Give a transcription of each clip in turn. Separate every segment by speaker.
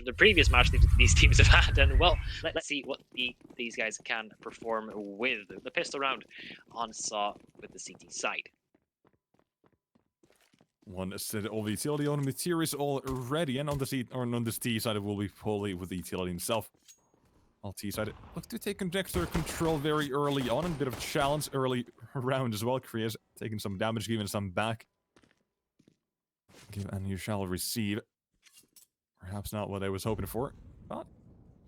Speaker 1: the previous match these teams have had, and well, let's see what these guys can perform with the pistol round on Saw with the CT side.
Speaker 2: One set of utility on the materials already, and on the C or on this T side it will be Polly with the utility himself. On T side, look to take conjecture control very early on, and a bit of a challenge early round as well. Kriya's taking some damage, giving some back. Give and you shall receive. Perhaps not what I was hoping for, but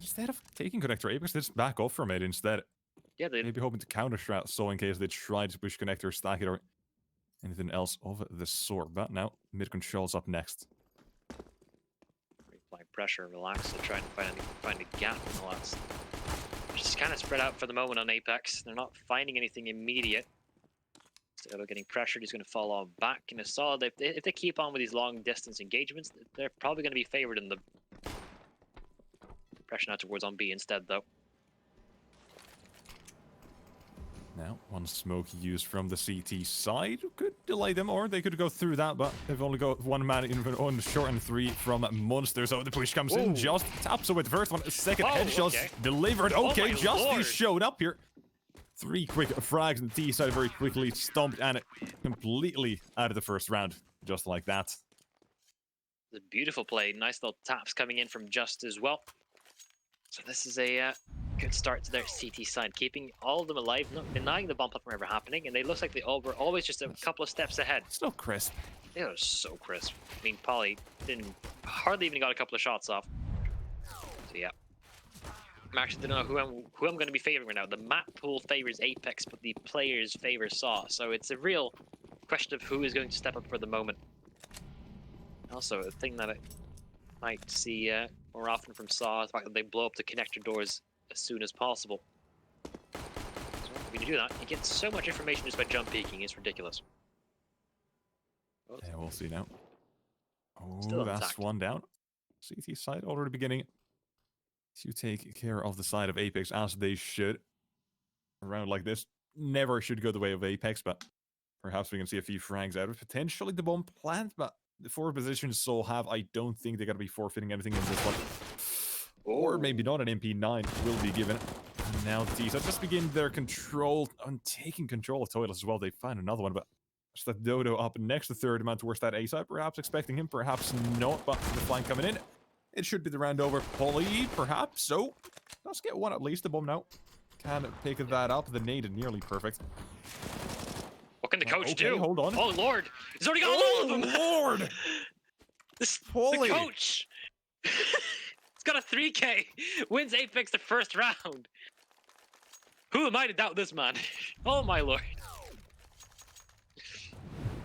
Speaker 2: instead of taking connector, Apeks just back off from it instead.
Speaker 1: Yeah, they
Speaker 2: maybe hoping to counter strat, so in case they try to push connector, stack it, or anything else of the sort. But now mid control's up next.
Speaker 1: Applying pressure, relax, and trying to find a gap in the last. Just kind of spread out for the moment on Apeks. They're not finding anything immediate. So they're getting pressured. He's going to fall on back in a solid. If they keep on with these long distance engagements, they're probably going to be favored in the pressure now towards on B instead, though.
Speaker 2: Now, one smoke used from the CT side could delay them, or they could go through that, but they've only got one man in on short and 3 from Monster, so the push comes in, just taps away the first one, second headshots delivered, okay, Justy showed up here. 3 quick frags on the T side, very quickly stomped and completely out of the first round, just like that.
Speaker 1: It's a beautiful play, nice little taps coming in from Just as well. So this is a good start to their CT side, keeping all of them alive, not denying the bump up from ever happening, and they look like they all were always just a couple of steps ahead.
Speaker 2: So crisp.
Speaker 1: They are so crisp. I mean, Polly hardly even got a couple of shots off. So yeah. I actually don't know who I'm going to be favoring right now. The map pool favors Apeks, but the players favor Saw. So it's a real question of who is going to step up for the moment. Also, a thing that I might see more often from Saw is the fact that they blow up the connector doors as soon as possible. So when you do that, you get so much information just by jump peeking. It's ridiculous.
Speaker 2: Yeah, we'll see now.
Speaker 1: Still
Speaker 2: Oh, that's
Speaker 1: intact.
Speaker 2: one down. CT side already beginning to take care of the side of Apeks, as they should. A round like this never should go the way of Apeks, but perhaps we can see a few frags out of it. Potentially the bomb plant, but the 4 positions Soul have, I don't think they're going to be forfeiting anything in this one. Or maybe not, an MP9 will be given. And now the T's just begin their control, and taking control of toilets as well. They find another one, but it's that Dodo up next, the third man towards that A side. Perhaps expecting him, perhaps not, but the flank coming in. It should be the round over. Polly, perhaps. So, let's get one at least. The bomb now can pick that up. The nade nearly perfect.
Speaker 1: What can the coach do?
Speaker 2: Hold on.
Speaker 1: Oh, Lord. He's already got all of them.
Speaker 2: Lord.
Speaker 1: The coach. He's got a 3K. Wins Apeks the first round. Who am I to doubt this man? Oh, my Lord.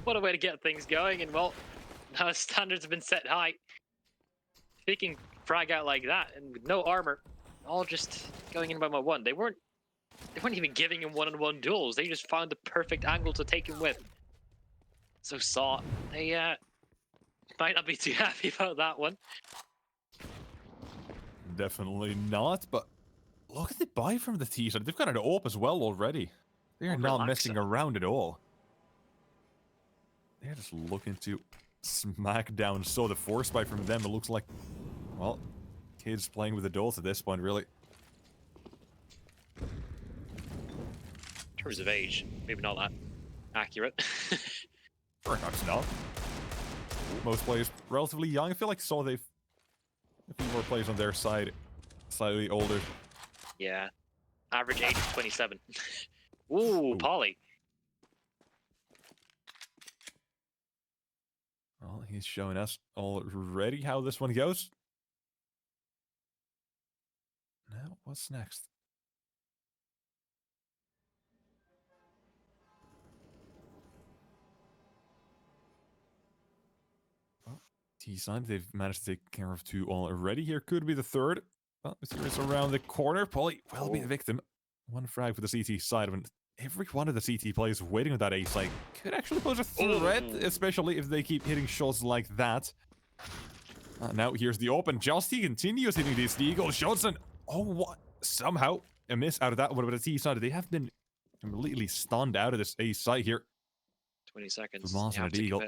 Speaker 1: What a way to get things going. And, well, now standards have been set high. Picking frag out like that and with no armor, all just going in by one. They weren't even giving him one-on-one duels. They just found the perfect angle to take him with. So Saw, they might not be too happy about that one.
Speaker 2: Definitely not, but look at the buy from the T side. They've got an AWP as well already. They're not messing around at all. They're just looking to smack down. So the force buy from them, it looks like, well, kids playing with adults at this point, really.
Speaker 1: In terms of age, maybe not that accurate.
Speaker 2: Perhaps not. Most players relatively young. I feel like Saw, they've a few more players on their side, slightly older.
Speaker 1: Yeah. Average age is 27. Ooh, Polly.
Speaker 2: Well, he's showing us already how this one goes. Now, what's next? Well, T-side, they've managed to take care of 2 already. Here could be the third. Well, Mysterious around the corner. Polly will be the victim. 1 frag for the CT side of it. Every one of the CT players waiting on that A side could actually pose a threat, especially if they keep hitting shots like that. Now here's the open. Justy continues hitting these eagle shots, and oh, what? Somehow a miss out of that one. But the T side, they have been completely stunned out of this A side here.
Speaker 1: 20 seconds.
Speaker 2: The monster eagle.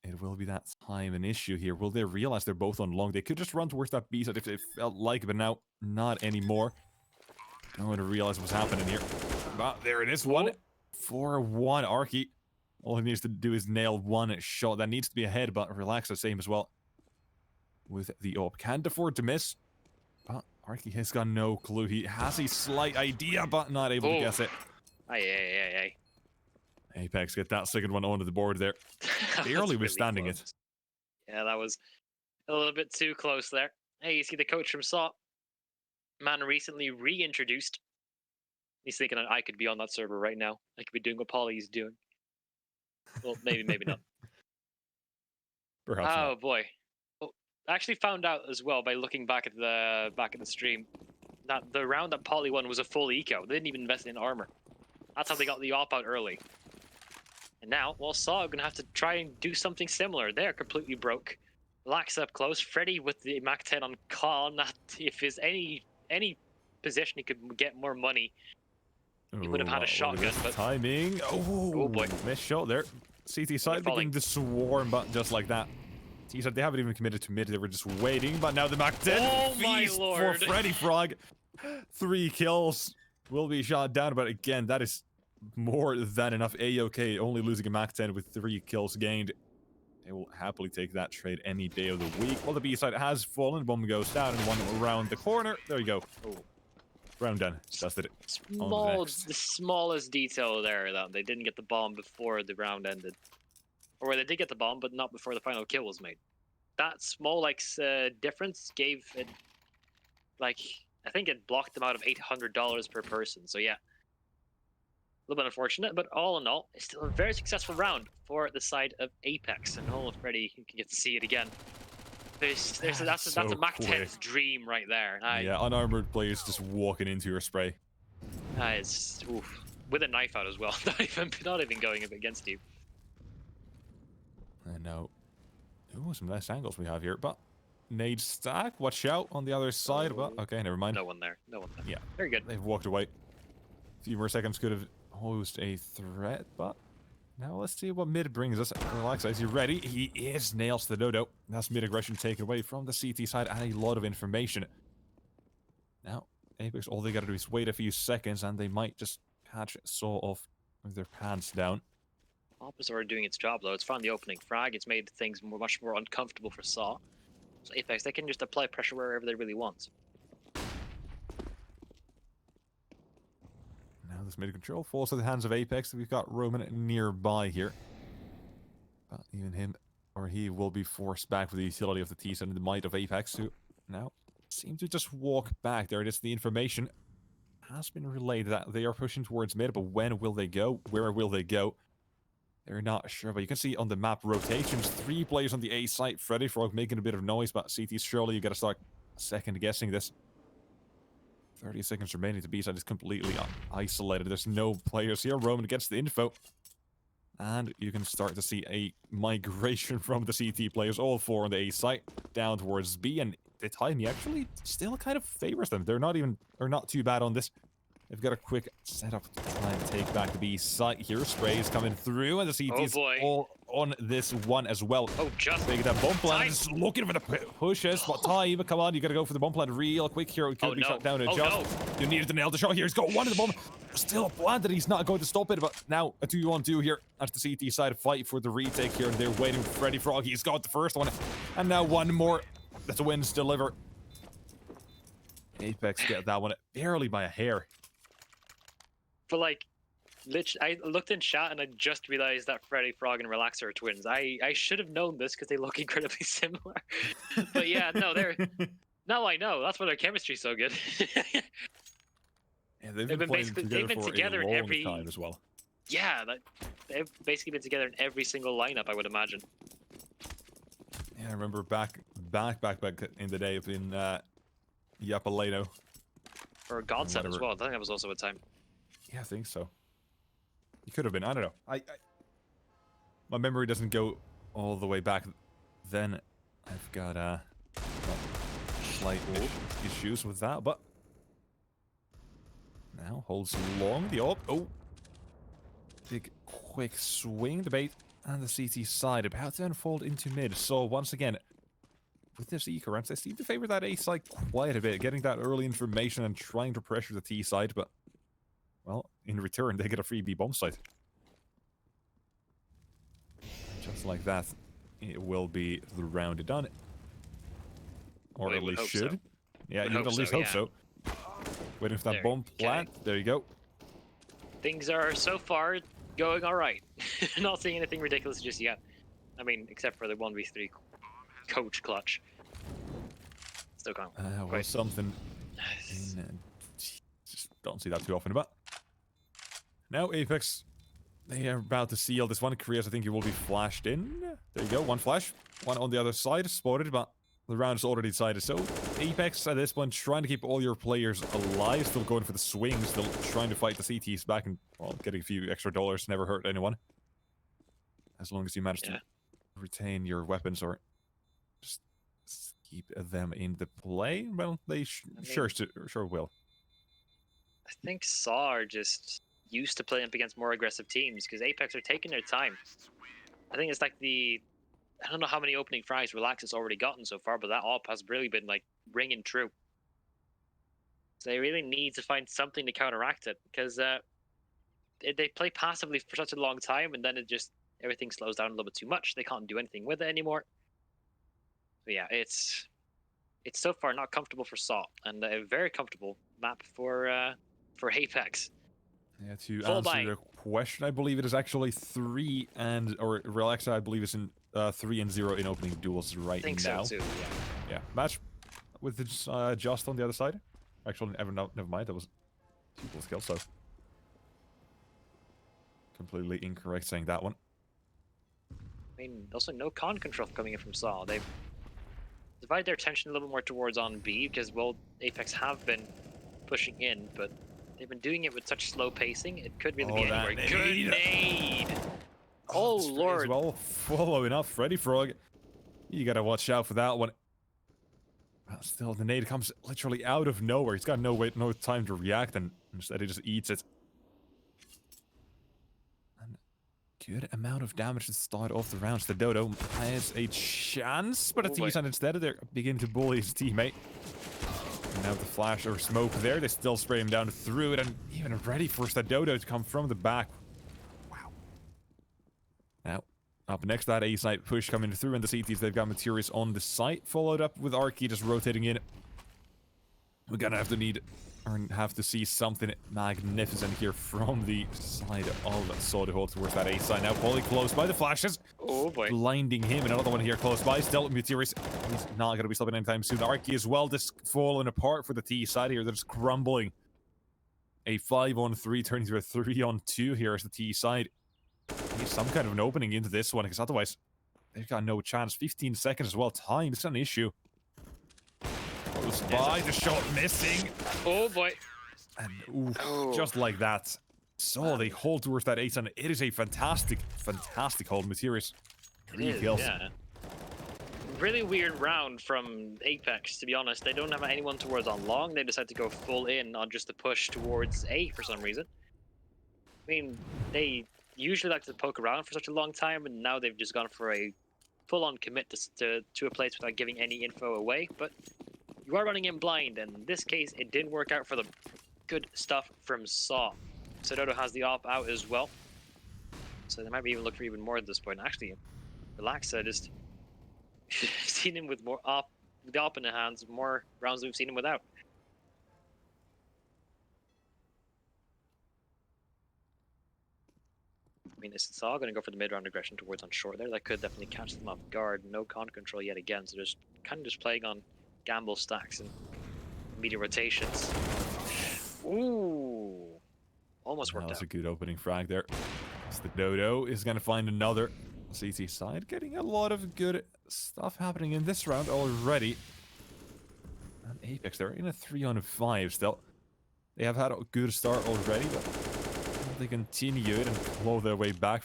Speaker 2: It will be that time an issue here. Will they realize they're both on long? They could just run towards that B side if they felt like it, but now not anymore. No one realized what's happening here. But there it is, 1 for 1. Arky. All he needs to do is nail 1 shot. That needs to be ahead, but relax the same as well. With the op. Can't afford to miss. But Arky has got no clue. He has a slight idea, but not able to guess it.
Speaker 1: Aye.
Speaker 2: Apeks get that second one onto the board there. Barely withstanding it.
Speaker 1: Yeah, that was a little bit too close there. Hey, you see the coach from SAW? Man recently reintroduced. He's thinking I could be on that server right now. I could be doing what Polly's doing. Well, maybe not.
Speaker 2: Perhaps not.
Speaker 1: Boy. Well, I actually found out as well by looking back at the stream that the round that Polly won was a full eco. They didn't even invest in armor. That's how they got the op out early. And now, well, SAW are going to have to try and do something similar. They're completely broke. Lax up close. Freddy with the Mac 10 on call. Not if there's any position he could get more money, he would have had a shotgun. But
Speaker 2: timing. Oh
Speaker 1: boy,
Speaker 2: missed shot there. CT side beginning to swarm, but just like that. He said they haven't even committed to mid. They were just waiting. But now the Mac 10 feast for Freddy Frog. 3 kills. Will be shot down, but again, that is more than enough. A-OK, only losing a Mac 10 with 3 kills gained. They will happily take that trade any day of the week. Well, the B side has fallen. 1 goes down and 1 around the corner. There you go. Round done. Just did it.
Speaker 1: The smallest detail there that they didn't get the bomb before the round ended. Or where they did get the bomb, but not before the final kill was made. That small, difference gave it, I think it blocked them out of $800 per person. So yeah, a little bit unfortunate, but all in all, it's still a very successful round for the side of Apeks. And all of Freddy can get to see it again. That's a Mac 10's dream right there.
Speaker 2: Yeah, unarmored players just walking into your spray.
Speaker 1: It's with a knife out as well. not even going up against you.
Speaker 2: I know. Ooh, some nice angles we have here, but nade stack. Watch out on the other side. Well, okay, never mind.
Speaker 1: No one there.
Speaker 2: Yeah,
Speaker 1: very good.
Speaker 2: They've walked away. A few more seconds could have posed a threat, but now let's see what mid brings us. Relax, is he ready? He is. Nails the dodo. That's mid aggression taken away from the CT side and a lot of information. Now, Apeks, all they gotta do is wait a few seconds and they might just catch SAW off with their pants down.
Speaker 1: Mapa's already doing its job though. It's found the opening frag. It's made things much more uncomfortable for SAW. So Apeks, they can just apply pressure wherever they really want.
Speaker 2: Now this mid control falls to the hands of Apeks. We've got Roman nearby here. But even him, or he will be forced back with the utility of the T-side and the might of Apeks, who now seem to just walk back. There it is. The information has been relayed that they are pushing towards mid, but when will they go? Where will they go? They're not sure, but you can see on the map rotations, 3 players on the A site. Freddy Frog making a bit of noise, but CT's surely you gotta start second guessing this. 30 seconds remaining. The B side is completely isolated. There's no players here. Roman gets the info. And you can start to see a migration from the CT players, all 4 on the A site, down towards B. And the timing actually still kind of favors them. They're not too bad on this. They've got a quick setup to try and take back the B site here. Sprays coming through, and the CT's all on this one as well.
Speaker 1: Oh, just
Speaker 2: taking that bomb plant. Just looking for the pushes. But time, come on, you gotta go for the bomb plant real quick here. It could be shot down. You needed to nail the shot here. He's got one of the bomb. Still planted. He's not going to stop it. But now a 2-on-2 here at the CT side. Fight for the retake here, and they're waiting for Freddy Frog. He's got the first one, and now one more. That's a win to deliver. Apeks get that one barely by a hair.
Speaker 1: But literally, I looked in chat and I just realized that Freddy Frog and Relaxer are twins. I should have known this because they look incredibly similar. But yeah, no, now I know. That's why their chemistry's so good.
Speaker 2: Yeah, they've been together in every time as well.
Speaker 1: Yeah, they've basically been together in every single lineup, I would imagine.
Speaker 2: Yeah, I remember back in the day of in Yapaleno.
Speaker 1: Or Godsend as well. I think that was also a time.
Speaker 2: Yeah, I think so. It could have been. I don't know. My memory doesn't go all the way back then. I've got slight issues with that, but now holds long. The big quick swing. The bait and the CT side about to unfold into mid. So once again, with this eco round, they seem to favor that A side quite a bit, getting that early information and trying to pressure the T side, but, well, in return, they get a free B bomb site. Just like that, it will be the round done. Or
Speaker 1: Well,
Speaker 2: at least should.
Speaker 1: so.
Speaker 2: Yeah, you would at least hope so. Waiting for that
Speaker 1: There,
Speaker 2: bomb plant.
Speaker 1: okay.
Speaker 2: There you go.
Speaker 1: Things are so far going all right. Not seeing anything ridiculous just yet. I mean, except for the 1v3 coach clutch. Still can't.
Speaker 2: Well, something. Just don't see that too often. But now Apeks, they are about to seal this one. Koreas, I think he will be flashed in. There you go. One flash. One on the other side. Spotted, but the round is already decided. So Apeks at this point trying to keep all your players alive. Still going for the swing. Still trying to fight the CTs back and, well, getting a few extra dollars. Never hurt anyone. As long as you manage to retain your weapons or just keep them in the play, well, they sure will.
Speaker 1: I think Saw are just used to playing up against more aggressive teams because Apeks are taking their time. I think it's like I don't know how many opening frags Relax has already gotten so far, but that AWP has really been like ringing true. So they really need to find something to counteract it because they play passively for such a long time, and then everything slows down a little bit too much. They can't do anything with it anymore. So yeah, it's so far not comfortable for Saw, and a very comfortable map for Apeks.
Speaker 2: Yeah, to answer the question, I believe it is actually 3 and, or Relax, I believe it's in 3-0 in opening duels right
Speaker 1: I think
Speaker 2: now.
Speaker 1: so too, yeah.
Speaker 2: Yeah, match with the Just on the other side. Actually, never mind, that was 2 kills, so completely incorrect saying that one.
Speaker 1: I mean, also no con control coming in from Saw. They've divided their attention a little bit more towards on B because, well, Apeks have been pushing in, but they've been doing it with such slow pacing. It could really be anywhere. Good nade! Oh, Lord.
Speaker 2: Well, following up, Freddy Frog. You gotta watch out for that one. Well, still, the nade comes literally out of nowhere. He's got no time to react, and instead he just eats it. And good amount of damage to start off the rounds. The Dodo has a chance, but a T-Sun instead of there begin to bully his teammate. And now the flash or smoke there, they still spray him down through it, and even ready for the Dodo to come from the back. Wow. Now, up next, that A site push coming through, and the CTs, they've got Materials on the site, followed up with Arky just rotating in. We're gonna have to see something magnificent here from the side of Sodahold towards that A side. Now, Polly close by the flashes.
Speaker 1: Oh boy.
Speaker 2: Blinding him. Another one here close by. Still, Materials, he's not going to be stopping anytime soon. Arky as well, just falling apart for the T side here. They're just crumbling. A 5-on-3 turning to a 3-on-2 here as the T side. Need some kind of an opening into this one, because otherwise they've got no chance. 15 seconds as well. Time is an issue. Close by, the shot missing.
Speaker 1: Oh boy.
Speaker 2: And just like that. So they hold towards that ace, and it is a fantastic hold. Materials. 3 kills.
Speaker 1: Yeah. Really weird round from Apeks, to be honest. They don't have anyone towards on long. They decide to go full in on just the push towards A for some reason. I mean, they usually like to poke around for such a long time, and now they've just gone for a full-on commit to a place without giving any info away. But you are running in blind, and in this case, it didn't work out for them. Good stuff from Saw. Doto has the AWP out as well, so they might be even look for even more at this point. Actually, Relaxa just seen him with more the AWP in the hands, more rounds than we've seen him without. I mean, is Saw going to go for the mid-round aggression towards on short there? That could definitely catch them off guard. No con control yet again, so just kind of just playing on gamble stacks and media rotations. Ooh, almost worked out.
Speaker 2: That's a good opening frag there. So the Dodo is going to find another CT side, getting a lot of good stuff happening in this round already. And Apeks, they're in a 3-on-5 still. They have had a good start already, but they continue it and claw their way back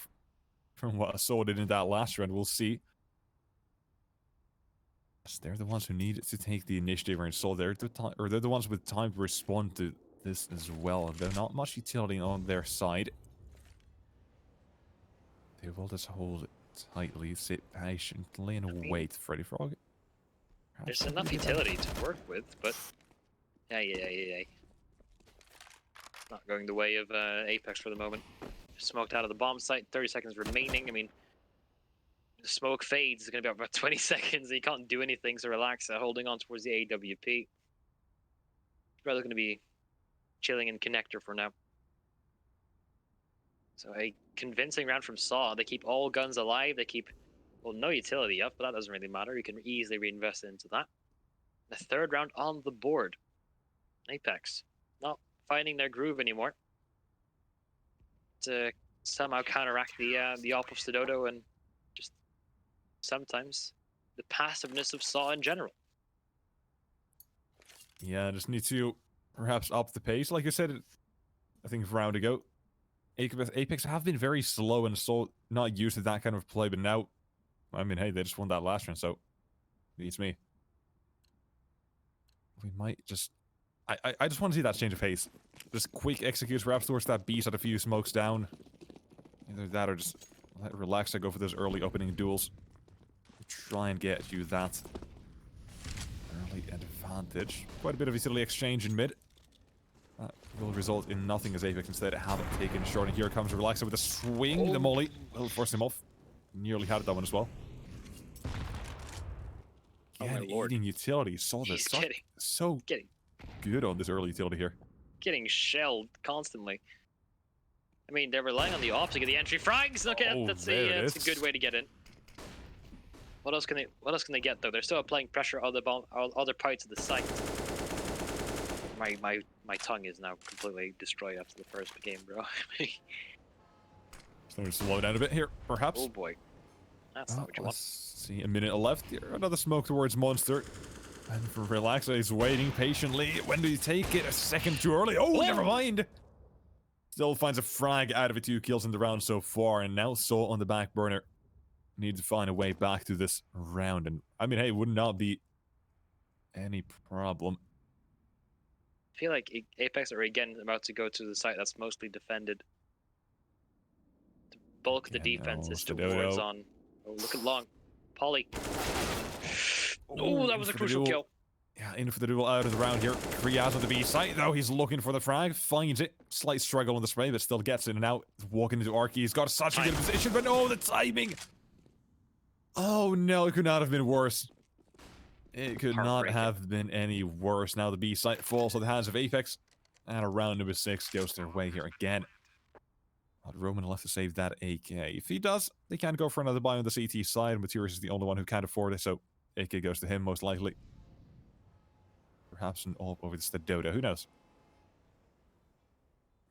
Speaker 2: from what I saw did in that last round. We'll see. Yes, they're the ones who need to take the initiative, and so they're the ones with time to respond to this as well. There's not much utility on their side. They will just hold it tightly, sit patiently, and wait for Freddy Frog.
Speaker 1: There's enough utility to work with, but yeah. Not going the way of Apeks for the moment. Smoked out of the bomb site, 30 seconds remaining. I mean, the smoke fades. It's going to be about 20 seconds. He can't do anything, so relax. Holding on towards the AWP. Rather going to be chilling in connector for now. So a convincing round from Saw. They keep all guns alive. They keep, well, no utility up, but that doesn't really matter. You can easily reinvest into that. The third round on the board. Apeks not finding their groove anymore. To somehow counteract the op of Doto and just sometimes the passiveness of Saw in general.
Speaker 2: Yeah, just need to perhaps up the pace. Like I said, I think a round ago, Apeks have been very slow and so not used to that kind of play, but now, I mean, hey, they just won that last round, so beats me. We might just... I just want to see that change of pace. Just quick execute perhaps towards that B, set a few smokes down. Either that or just let relax and go for those early opening duels. Try and get you that early advantage. Quite a bit of utility exchange in mid. That will result in nothing as Apeks instead haven't taken short. And here comes Relaxa with a swing. The molly will force him off. Nearly had that one as well. Yeah, eating utility. Saw this. So good on this early utility here.
Speaker 1: Getting shelled constantly. I mean, they're relying on the off to get the entry frags. Look at that's a good way to get in. What else can they get though? They're still applying pressure on the other parts of the site. My tongue is now completely destroyed after the first game, bro.
Speaker 2: Starting to slow down a bit here, perhaps.
Speaker 1: Oh boy, that's not what you want.
Speaker 2: See, a minute left here. Another smoke towards Monster. And for Relaxa, he's waiting patiently. When do you take it? A second too early. Oh, never mind. Still finds a frag out of it. 2 kills in the round so far, and now Saw on the back burner. Need to find a way back to this round, and I mean, hey, it would not be any problem.
Speaker 1: I feel like Apeks are again about to go to the site that's mostly defended. The bulk of the defense is towards on. Oh, look at Long. Polly. Oh, that was a crucial kill.
Speaker 2: Yeah, in for the duel out of the round here. Kriaz on the B site, though. He's looking for the frag. Finds it. Slight struggle on the spray, but still gets it. And now walking into Arky. He's got such a good position, but oh, the timing. Oh, no. It could not have been worse. It could not have been any worse. Now the B site falls to the hands of Apeks. And a round number 6 goes their way here again. But Roman will have to save that AK. If he does, they can't go for another buy on the CT side. Materius is the only one who can't afford it, so AK goes to him most likely. Perhaps an AWP over the Doto. Who knows?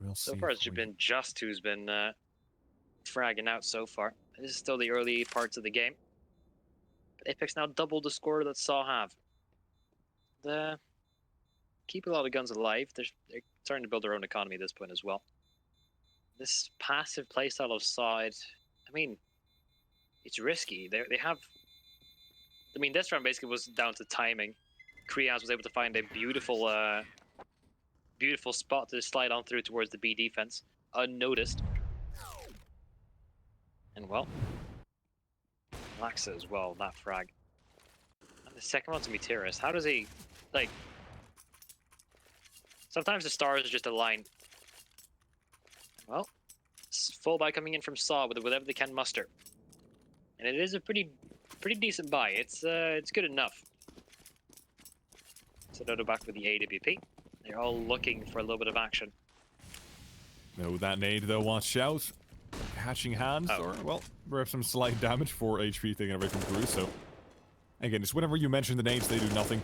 Speaker 2: We'll see.
Speaker 1: So far, it's been Just who's been fragging out so far. This is still the early parts of the game. But Apeks now doubled the score that Saw have. They keep a lot of guns alive. They're starting to build their own economy at this point as well. This passive playstyle of Saw, I mean, it's risky. They have... I mean, this round basically was down to timing. Kriaz was able to find a beautiful beautiful spot to slide on through towards the B defense, unnoticed. And well, Laxa as well, that frag. And the second one's Meteorist. How does he, like... Sometimes the stars just align. Well, full buy coming in from Saw with whatever they can muster. And it is a pretty decent buy. It's good enough. So Doto back with the AWP. They're all looking for a little bit of action.
Speaker 2: No, that nade though, watch out. Hatching hands, or well, perhaps some slight damage for HP taken away from Cruz. So again, it's whenever you mention the nades, they do nothing.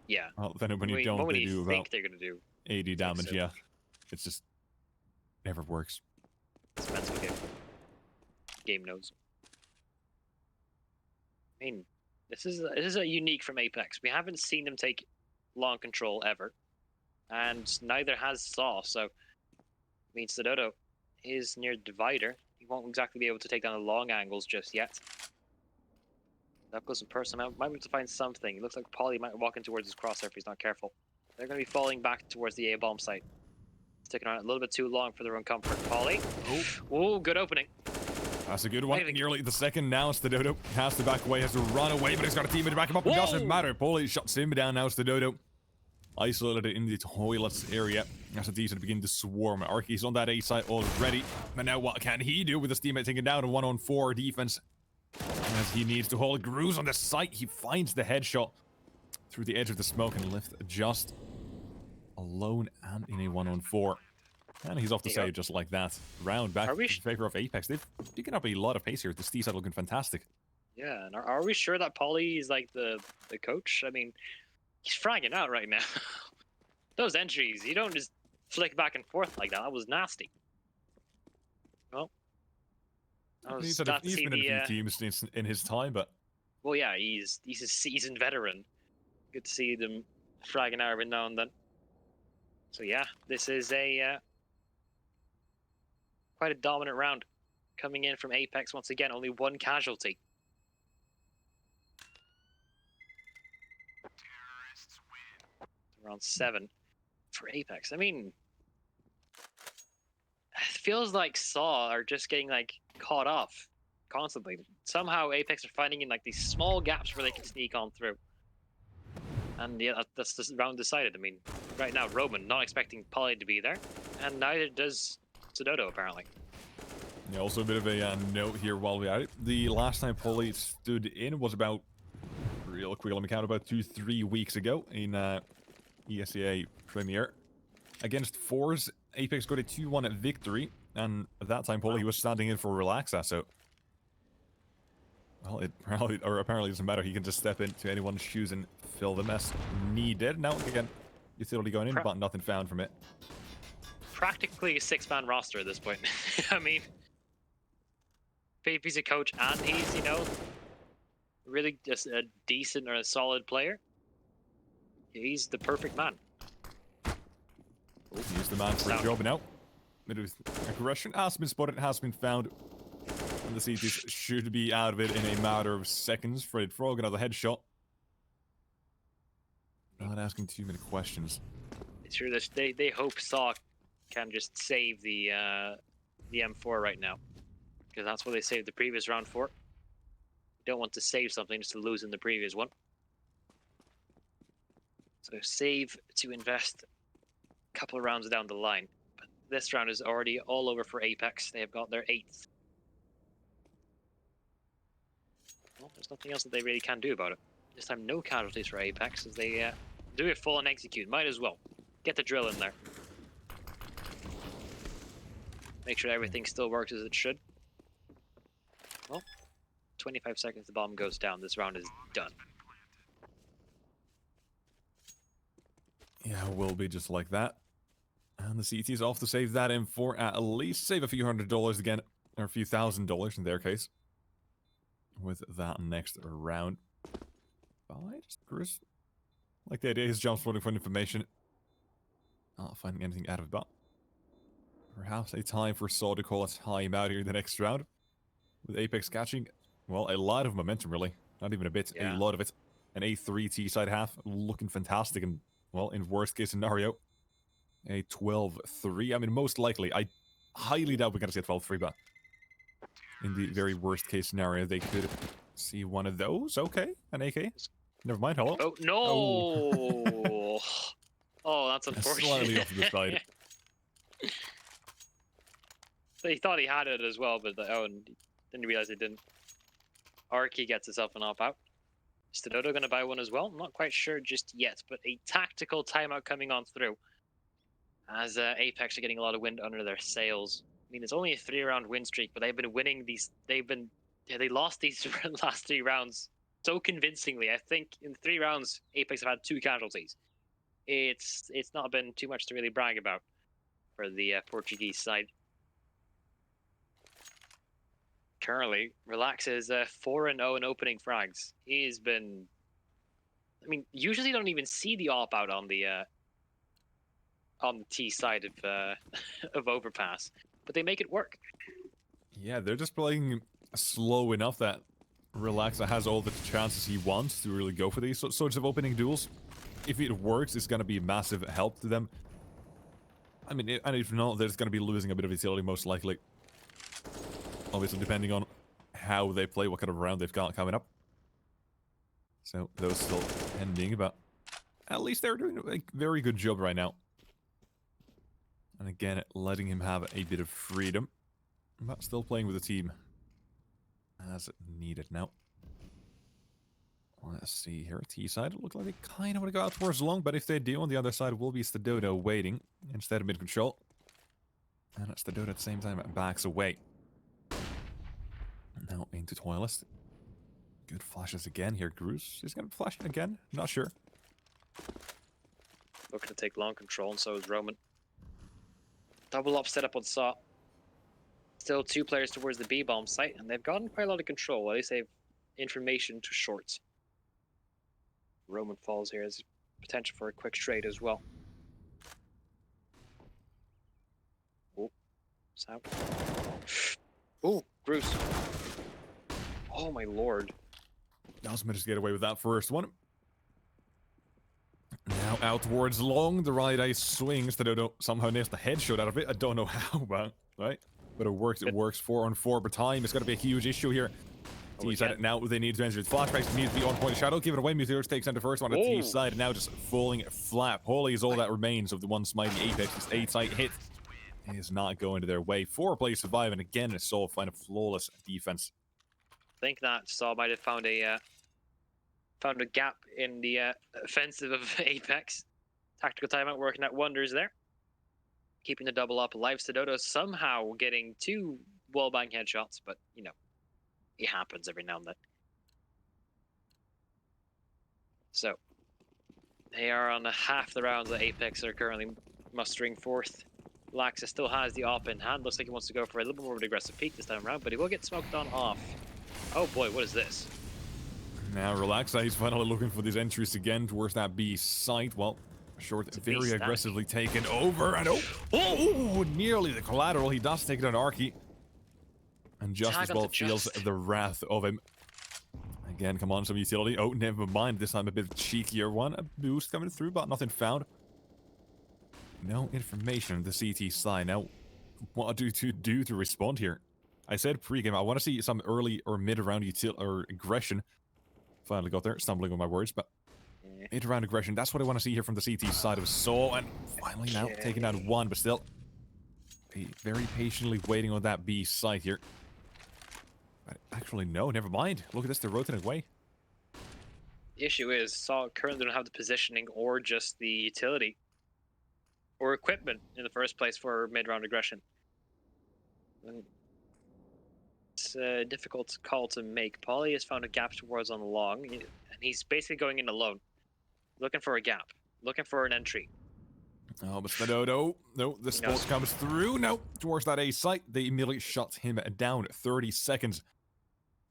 Speaker 1: Yeah.
Speaker 2: Well, then when you don't, they do about
Speaker 1: they're gonna do
Speaker 2: 80 damage. So. Yeah, it's just never works.
Speaker 1: It's a mental game. Game knows. I mean, this is a unique from Apeks. We haven't seen them take long control ever, and neither has Saw. So, I mean, Doto is near divider. He won't exactly be able to take down the long angles just yet. Up close and personal, might be able to find something. It looks like Polly might walk in towards his crosshair if he's not careful. They're going to be falling back towards the A bomb site. Sticking around a little bit too long for their own comfort. Polly. Oh, good opening.
Speaker 2: That's a good one. Nearly the second now. It's the Dodo. Has to back away, has to run away, but he's got a teammate to back him up. It doesn't matter. Polly shuts him down. Now it's the Dodo. Isolated in the toilets area. As the Dycha begin to swarm. Arky's on that A side already. But now what can he do with his teammate taken down a 1-on-4 defense? As he needs to hold Gru's on the site, he finds the headshot through the edge of the smoke and left just alone and in a 1-on-4. And he's off the save just like that. Round back in favor of Apeks. They've picking up a lot of pace here. The Dycha looking fantastic.
Speaker 1: Yeah, and are we sure that Polly is like the coach? I mean, he's fragging out right now. Those entries, you don't just flick back and forth like that. That was nasty. Well,
Speaker 2: he's been in a few teams in his time, but...
Speaker 1: Well, yeah, he's a seasoned veteran. Good to see them fragging out every now and then. So yeah, this is a... quite a dominant round coming in from Apeks once again. Only one casualty. Around 7 for Apeks. I mean, it feels like Saw are just getting like caught off constantly. Somehow Apeks are finding in like these small gaps where they can sneak on through. And yeah, that's the round decided. I mean, right now Roman not expecting Polly to be there, and neither does Doto apparently.
Speaker 2: Yeah, also a bit of a note here while we're at it. The last time Polly stood in was about, real quick, let me count, about 2-3 weeks ago in ESEA Premier. Against Fours, Apeks got a 2-1 victory, and at that time Polly was standing in for Relaxa, so... Well, it apparently doesn't matter. He can just step into anyone's shoes and fill them as needed. Now, again, utility going in, but nothing found from it.
Speaker 1: Practically a 6-man roster at this point. I mean... He's a coach and he's, you know, really just a decent or a solid player. He's the perfect man.
Speaker 2: He's the man for a job now. Aggression has been spotted, has been found. And the CTs should be out of it in a matter of seconds. Fred Frog, another headshot. Not asking too many questions.
Speaker 1: It's true that they hope Saw can just save the M4 right now. Because that's what they saved the previous round for. You don't want to save something just to lose in the previous one. So save to invest a couple of rounds down the line. But this round is already all over for Apeks. They have got their 8th. Well, there's nothing else that they really can do about it. This time no casualties for Apeks as they do it full and execute. Might as well. Get the drill in there. Make sure everything still works as it should. Well, 25 seconds the bomb goes down. This round is done.
Speaker 2: Yeah, it will be just like that. And the CT's off to save that M4 at least. Save a few $100s again. Or a few $1,000 in their case. With that next round. Chris. Like the idea, his jumps floating for information. Not finding anything out of that. Perhaps a time for Saw to call a time out here in the next round. With Apeks catching, well, a lot of momentum, really. Not even a bit, a lot of it. An A3 T-side half, looking fantastic, and, well, in worst-case scenario, a 12-3. I mean, most likely, I highly doubt we're going to see a 12-3, but in the very worst-case scenario, they could see one of those. Okay, an AK. Never mind, hello.
Speaker 1: Oh, no! Oh, oh that's unfortunate.
Speaker 2: Slightly off to the side.
Speaker 1: So he thought he had it as well, but and didn't realize he didn't. Arky gets himself an op-out. Is Doto going to buy one as well? I'm not quite sure just yet, but a tactical timeout coming on through. As Apeks are getting a lot of wind under their sails. I mean, it's only a 3-round win streak, but they've been winning these. They lost these last 3 rounds so convincingly. I think in 3 rounds, Apeks have had 2 casualties. It's not been too much to really brag about for the Portuguese side. Currently, Relax is 4-0 in opening frags. He has been... I mean, usually you don't even see the op-out on the T side of Overpass, but they make it work.
Speaker 2: Yeah, they're just playing slow enough that Relaxa has all the chances he wants to really go for these sorts of opening duels. If it works, it's going to be a massive help to them. I mean, and if not, they're just going to be losing a bit of utility most likely. Obviously, depending on how they play, what kind of round they've got coming up. So those still pending, but at least they're doing a very good job right now. And again, letting him have a bit of freedom, but still playing with the team as needed now. Let's see here. T side, it looks like they kind of want to go out towards long, but if they do, on the other side will be doto waiting instead of mid control. And it's doto at the same time backs away. Now into toilet. Good flashes again here. Gruus is going to flash it again. Not sure.
Speaker 1: Looking to take long control, and so is Roman. Double up set up on Saw. Still 2 players towards the B-bomb site, and they've gotten quite a lot of control. At least they've information to shorts. Roman falls here as potential for a quick trade as well. Oh, sound. Oh, Gruus. Oh my lord.
Speaker 2: Doesn't manage to get away with that first one. Now out towards long, the right eye swings. Doto somehow nails the headshot out of it. I don't know how, but right. But it works. It works 4 on 4 per time. It's going to be a huge issue here. T side now they need to enter the flashbacks. Need to be on point. Shadow, give it away. Meteors takes on the first one. At T side now just falling flat. Holy is all that remains of the one mighty Apeks. This 8 side hit is not going to their way. 4 players survive, and again it's Saw find a flawless defense.
Speaker 1: I think that Saw might have found a gap in the offensive of Apeks. Tactical timeout working out wonders there. Keeping the double up alive. Doto somehow getting 2 wallbang headshots, but you know, it happens every now and then. So they are on half the rounds that Apeks are currently mustering forth. Laxa still has the op in hand. Looks like he wants to go for a little bit more of an aggressive peek this time around, but he will get smoked on off. Oh boy, what is this?
Speaker 2: Now Relaxa, he's finally looking for these entries again towards that B site. Well, short very aggressively taken over, and nearly the collateral. He does take it on Arky, and just as well feels the wrath of him. Again, come on, some utility. Oh, never mind. This time a bit cheekier one. A boost coming through, but nothing found. No information on the CT side. Now, what do to do to respond here? I said pre-game, I want to see some early or mid-round or aggression. Finally got there, stumbling on my words, but mid-round aggression, that's what I want to see here from the CT side of Saw, and finally now taking down 1, but still very patiently waiting on that B site here. But actually, no, never mind. Look at this, they're rotating away.
Speaker 1: The issue is Saw currently don't have the positioning or just the utility or equipment in the first place for mid-round aggression. And it's a difficult call to make. Polly has found a gap towards on long, and he's basically going in alone. Looking for a gap. Looking for an entry.
Speaker 2: Oh, but Doto, no, the smoke comes through. No, towards that A site. They immediately shut him down. 30 seconds.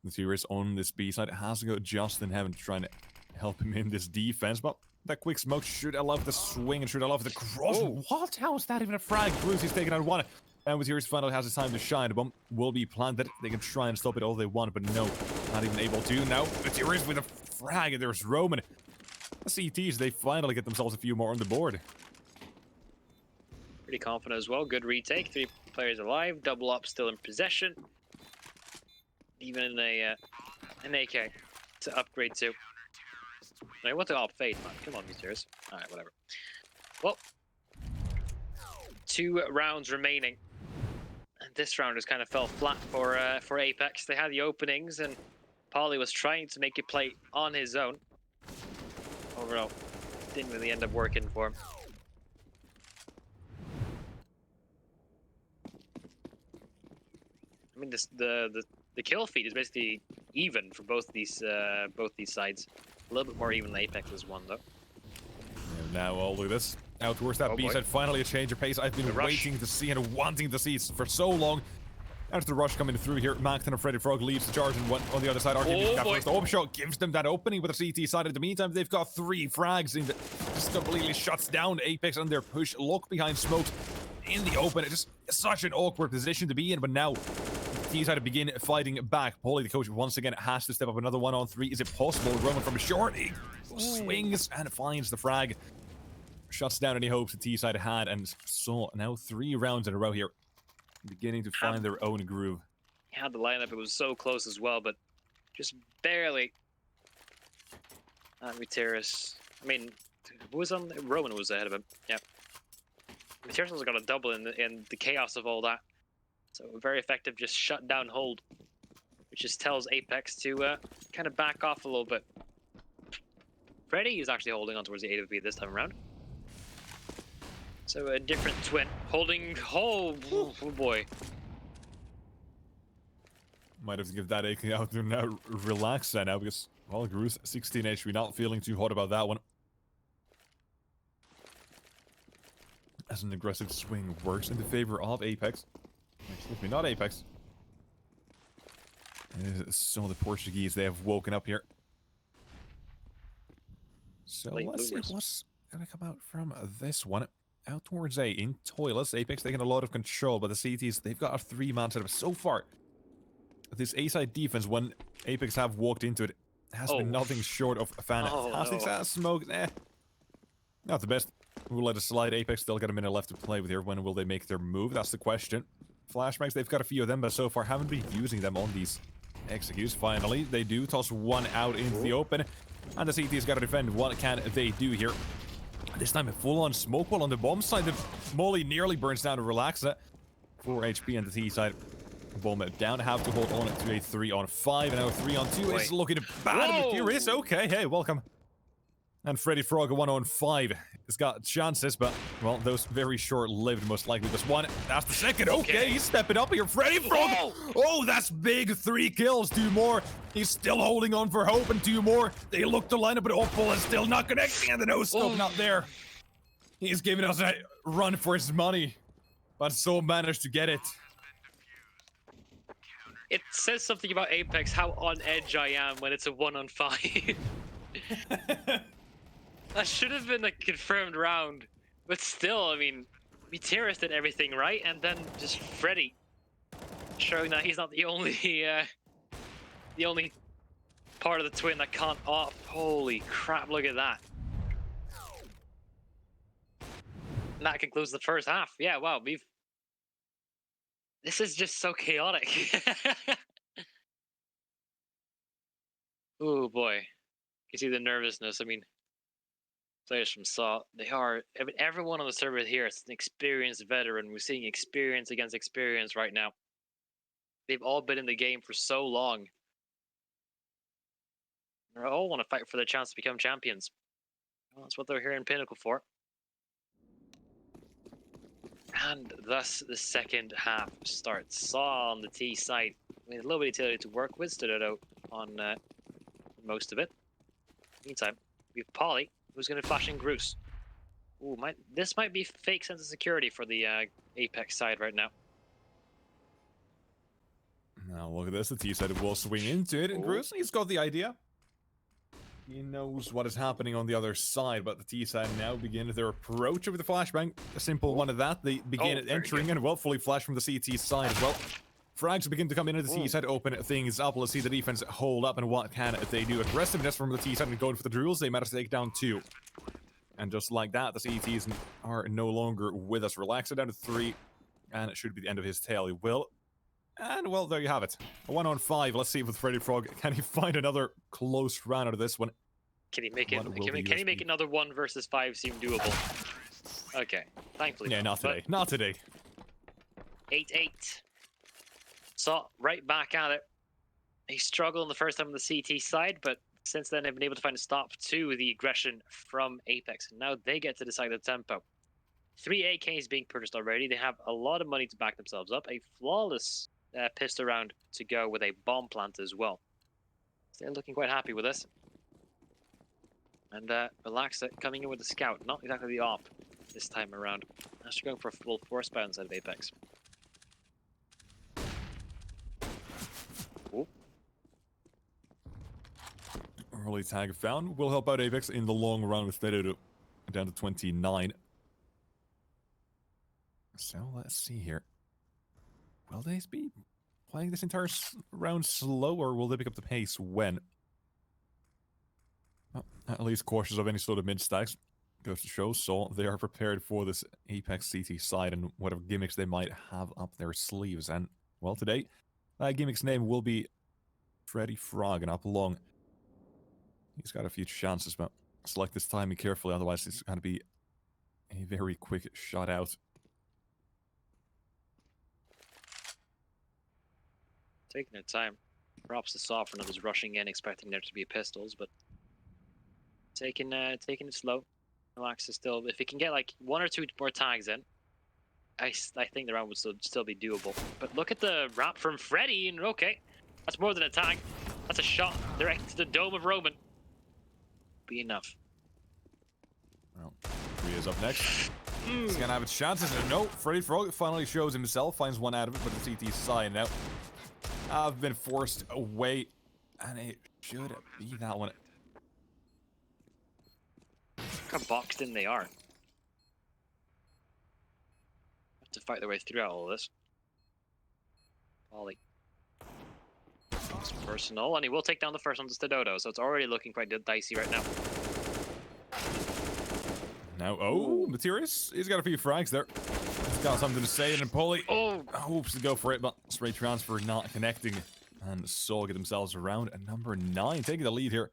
Speaker 2: The series on this B side has to go just in heaven trying to help him in this defense, but that quick smoke should allow the swing and should allow the cross. What? How is that even a frag? Gruus is taking out 1. And with Series finally has the time to shine. The bomb will be planted. They can try and stop it all they want, but no, not even able to. Now, Series with a frag. There's Roman. The CTs, they finally get themselves a few more on the board.
Speaker 1: Pretty confident as well. Good retake. 3 players alive. Double up still in possession. Even in an AK to upgrade to. I want to op fade, man. Come on, Mysterious. Alright, whatever. Well, 2 rounds remaining. And this round just kind of fell flat for Apeks. They had the openings, and Polly was trying to make it play on his own. Overall, didn't really end up working for him. I mean, the kill feed is basically even for both these sides. A little bit more even than Apeks is one though.
Speaker 2: And now all look at this. Out towards that B side, finally a change of pace. I've been waiting to see and wanting to see for so long. After the rush coming through here, Macton and Freddy Frog leads the charge, and on the other side, the open shot gives them that opening with the CT side. In the meantime, they've got 3 frags in the just completely shuts down Apeks and their push. Look behind smokes in the open. It's just such an awkward position to be in, but now he's had to begin fighting back. Paulie, the coach, once again has to step up another 1-on-3. Is it possible? Roman from short, he swings and finds the frag. Shuts down any hopes the T-side had, and Saw now 3 rounds in a row here, beginning to find their own groove.
Speaker 1: He had the lineup, it was so close as well, but just barely. And Miteris, I mean, who was on? Rowan was ahead of him. Yeah. Miteris also got a double in the chaos of all that. So very effective, just shut down hold, which just tells Apeks to kind of back off a little bit. Freddy is actually holding on towards the AWP this time around. So a different twin holding. Oh boy.
Speaker 2: Might have to give that AK out to now relax that now because, well, Gru's 16 HP, not feeling too hot about that one. As an aggressive swing works in the favor of Apeks. Excuse me, not Apeks. Some of the Portuguese, they have woken up here. So let's see what's gonna come out from this one. Out towards A in toilets. Apeks taking a lot of control, but the CTs, they've got a 3-man setup so far. This A-side defense, when Apeks have walked into it, has been nothing short of fantastic. Smoke, not the best. We'll let it slide. Apeks still got a minute left to play with here. When will they make their move? That's the question. Flashbacks, they've got a few of them, but so far haven't been using them on these executes. Finally, they do toss one out into the open, and the CT's got to defend. What can they do here? This time a full-on smoke wall on the bomb side. The molly nearly burns down to relax it. 4 HP on the T side. Bomb it down, have to hold on to a 3-on-5, and now a 3-on-2 is looking bad. Curious, okay, hey, welcome. And Freddy Frog, a 1-on-5. It's got chances, but, well, those very short-lived, most likely. This one, that's the second. Okay, he's stepping up here. Freddy Frog! Oh, that's big. 3 kills, 2 more. He's still holding on for hope, and 2 more. They look to line up, but Opal is still not connecting, and the no-scope not there. He's giving us a run for his money, but so managed to get it.
Speaker 1: It says something about Apeks, how on edge I am when it's a 1-on-5. That should have been a confirmed round, but still, I mean, Miteris did everything right, and then just Freddy showing that he's not the only part of the twin that can't op. Holy crap! Look at that. And that concludes the first half. Yeah, wow, this is just so chaotic. Oh boy, you see the nervousness. I mean, players from SAW, they are, everyone on the server here is an experienced veteran. We're seeing experience against experience right now. They've all been in the game for so long. They all want to fight for their chance to become champions. Well, that's what they're here in Pinnacle for. And thus the second half starts. SAW on the T side with a little bit of utility to work with, stood it out on most of it. Meantime, we have Polly, who's going to flash in Gru's. Ooh, this might be fake sense of security for the Apeks side right now.
Speaker 2: Now look at this, the T side will swing into it, and Gru's, he's got the idea. He knows what is happening on the other side, but the T side now begin their approach with the flashbang. A simple one of that. They begin entering and well, fully flash from the CT side as well. Frags begin to come in at the T side, open things up. Let's see the defense hold up, and what can they do? Aggressiveness from the T side and going for the drills. They manage to take down 2. And just like that, the CTs are no longer with us. Relax it down to 3, and it should be the end of his tail. He will. And, well, there you have it. A 1-on-5. Let's see with Freddy Frog. Can he find another close round out of this one?
Speaker 1: Can he make it? Can he make another 1 versus 5 seem doable? Okay, thankfully.
Speaker 2: Yeah, not today. Not today.
Speaker 1: 8-8. SAW right back at it. He struggled in the first time on the CT side, but since then they've been able to find a stop to the aggression from Apeks. And now they get to decide the tempo. 3 AKs being purchased already. They have a lot of money to back themselves up. A flawless pistol round to go with a bomb plant as well. So they're looking quite happy with this. And Relaxa coming in with the scout. Not exactly the op this time around. Actually going for a full force bound inside of Apeks. Ooh.
Speaker 2: Early tag found. Will help out Apeks in the long run with Fedor down to 29. So let's see here. Will they be playing this entire round slow, or will they pick up the pace when? Well, at least cautious of any sort of mid-stacks. Goes to show, so they are prepared for this Apeks CT side and whatever gimmicks they might have up their sleeves. And, well, today, Gimmick's name will be Freddy Frog, and up long. He's got a few chances, but select this timing carefully, otherwise it's going to be a very quick shot out.
Speaker 1: Taking their time. Perhaps the softener was rushing in, expecting there to be pistols, but taking it slow. Relax is still. If he can get like 1 or 2 more tags in, I think the round would still be doable. But look at the wrap from Freddy, and okay, that's more than a tag. That's a shot direct to the dome of Roman. Be enough.
Speaker 2: Well, he is up next. He's gonna have its chances. And no, Freddy Frog finally shows himself, finds one out of it, but the CT side now. I've been forced away, and it should be that one.
Speaker 1: Look how boxed in they are. Have to fight their way throughout all this. Ollie. It's personal, and he will take down the first one to doto, so it's already looking quite dicey right now.
Speaker 2: Now, oh, Materius, he's got a few frags there. He's got something to say, and Polly hopes to go for it, but straight transfer not connecting. And Soul get themselves around at number 9, taking the lead here.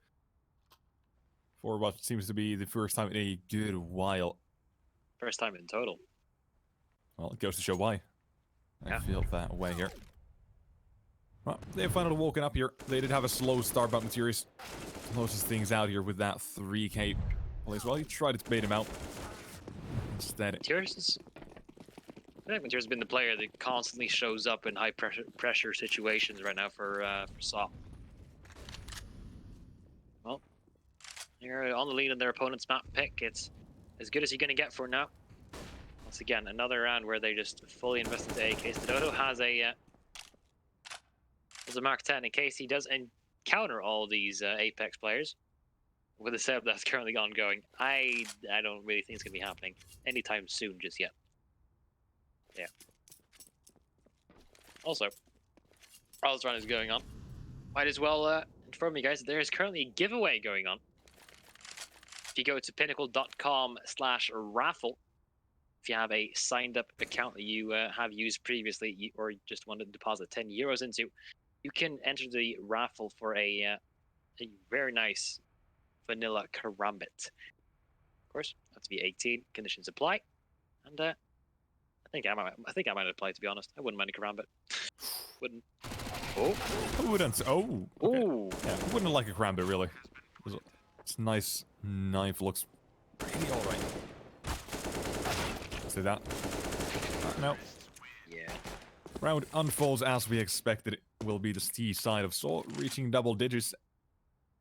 Speaker 2: For what seems to be the first time in a good while.
Speaker 1: First time in total.
Speaker 2: Well, it goes to show why. I feel that way here. Well, they've finally woken up here. They did have a slow start, but Materius closes things out here with that 3k play as well. He tried to bait him out. Instead,
Speaker 1: Materius is... I think Materius has been the player that constantly shows up in high pressure situations right now for Saw. Well, you're on the lead in their opponent's map pick. It's as good as you're going to get for now. Once again, another round where they just fully invest into AKs. Doto has a Mark 10 in case he does encounter all these Apeks players with a setup that's currently ongoing. I don't really think it's going to be happening anytime soon just yet. Yeah. Also, while this run is going on, might as well inform you guys that there is currently a giveaway going on. If you go to pinnacle.com/raffle, if you have a signed up account that you have used previously or just want to deposit 10 euros into, you can enter the raffle for a very nice vanilla karambit. Of course, have to be 18. Conditions apply, and I think I might apply, to be honest. I wouldn't mind a karambit. Wouldn't. Oh.
Speaker 2: I wouldn't. Oh. Okay.
Speaker 1: Oh.
Speaker 2: Yeah, I wouldn't like a karambit really. It's nice knife, looks really alright. See that? No.
Speaker 1: Yeah.
Speaker 2: Round unfolds as we expected. It will be the T side of Saw reaching double digits.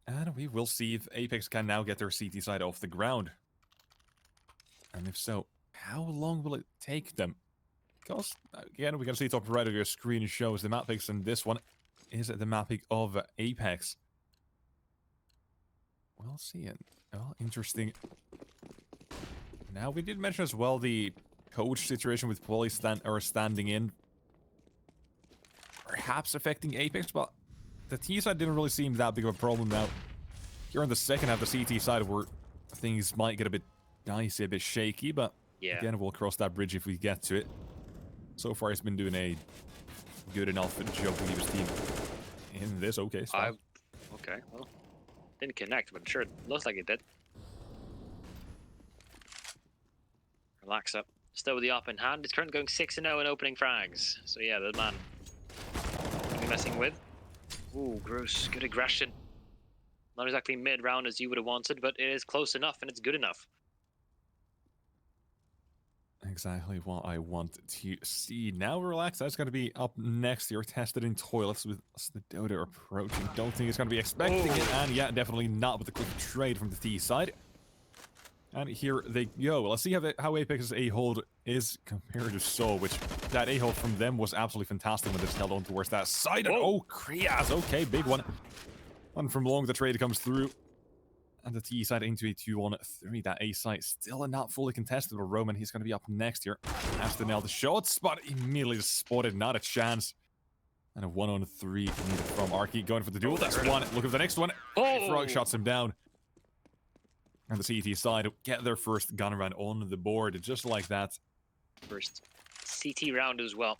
Speaker 2: And we will see if Apeks can now get their CT side off the ground. And if so, how long will it take them? Because, again, we can see top right of your screen shows the map picks, and this one is the map pick of Apeks. We'll see it. Well, interesting. Now, we did mention as well the coach situation with Polly standing in. Perhaps affecting Apeks, but the T side didn't really seem that big of a problem now. Here in the second half, the CT side where things might get a bit dicey, a bit shaky, but again, we'll cross that bridge if we get to it. So far, he's been doing a good enough job to keep his team in this okay spot.
Speaker 1: Okay, well, didn't connect, but sure, looks like it did. Relax up. Still with the up in hand. It's currently going 6-0 in opening frags. So yeah, the man to be messing with. Ooh, gross. Good aggression. Not exactly mid-round as you would have wanted, but it is close enough, and it's good enough.
Speaker 2: Exactly what I want to see. Now relax. That's going to be up next here. Tested in toilets with the Dodo approaching. Don't think it's going to be expecting it. And yeah, definitely not with the quick trade from the T side. And here they go. Let's see how Apeks' A-hold is compared to Soul, which that A-hold from them was absolutely fantastic when they just held on towards that side. And oh, Krias. Okay, big one. One from long, the trade comes through. And the T side into a 2-1-3. That A side still not fully contested with Roman. He's going to be up next here. Has to nail the shots, but immediately just spotted. Not a chance. And a 1-on-3 needed from Arky. Going for the duel. That's one. Look at the next one. Frog shots him down. And the CT side get their first gun round on the board. Just like that.
Speaker 1: First CT round as well.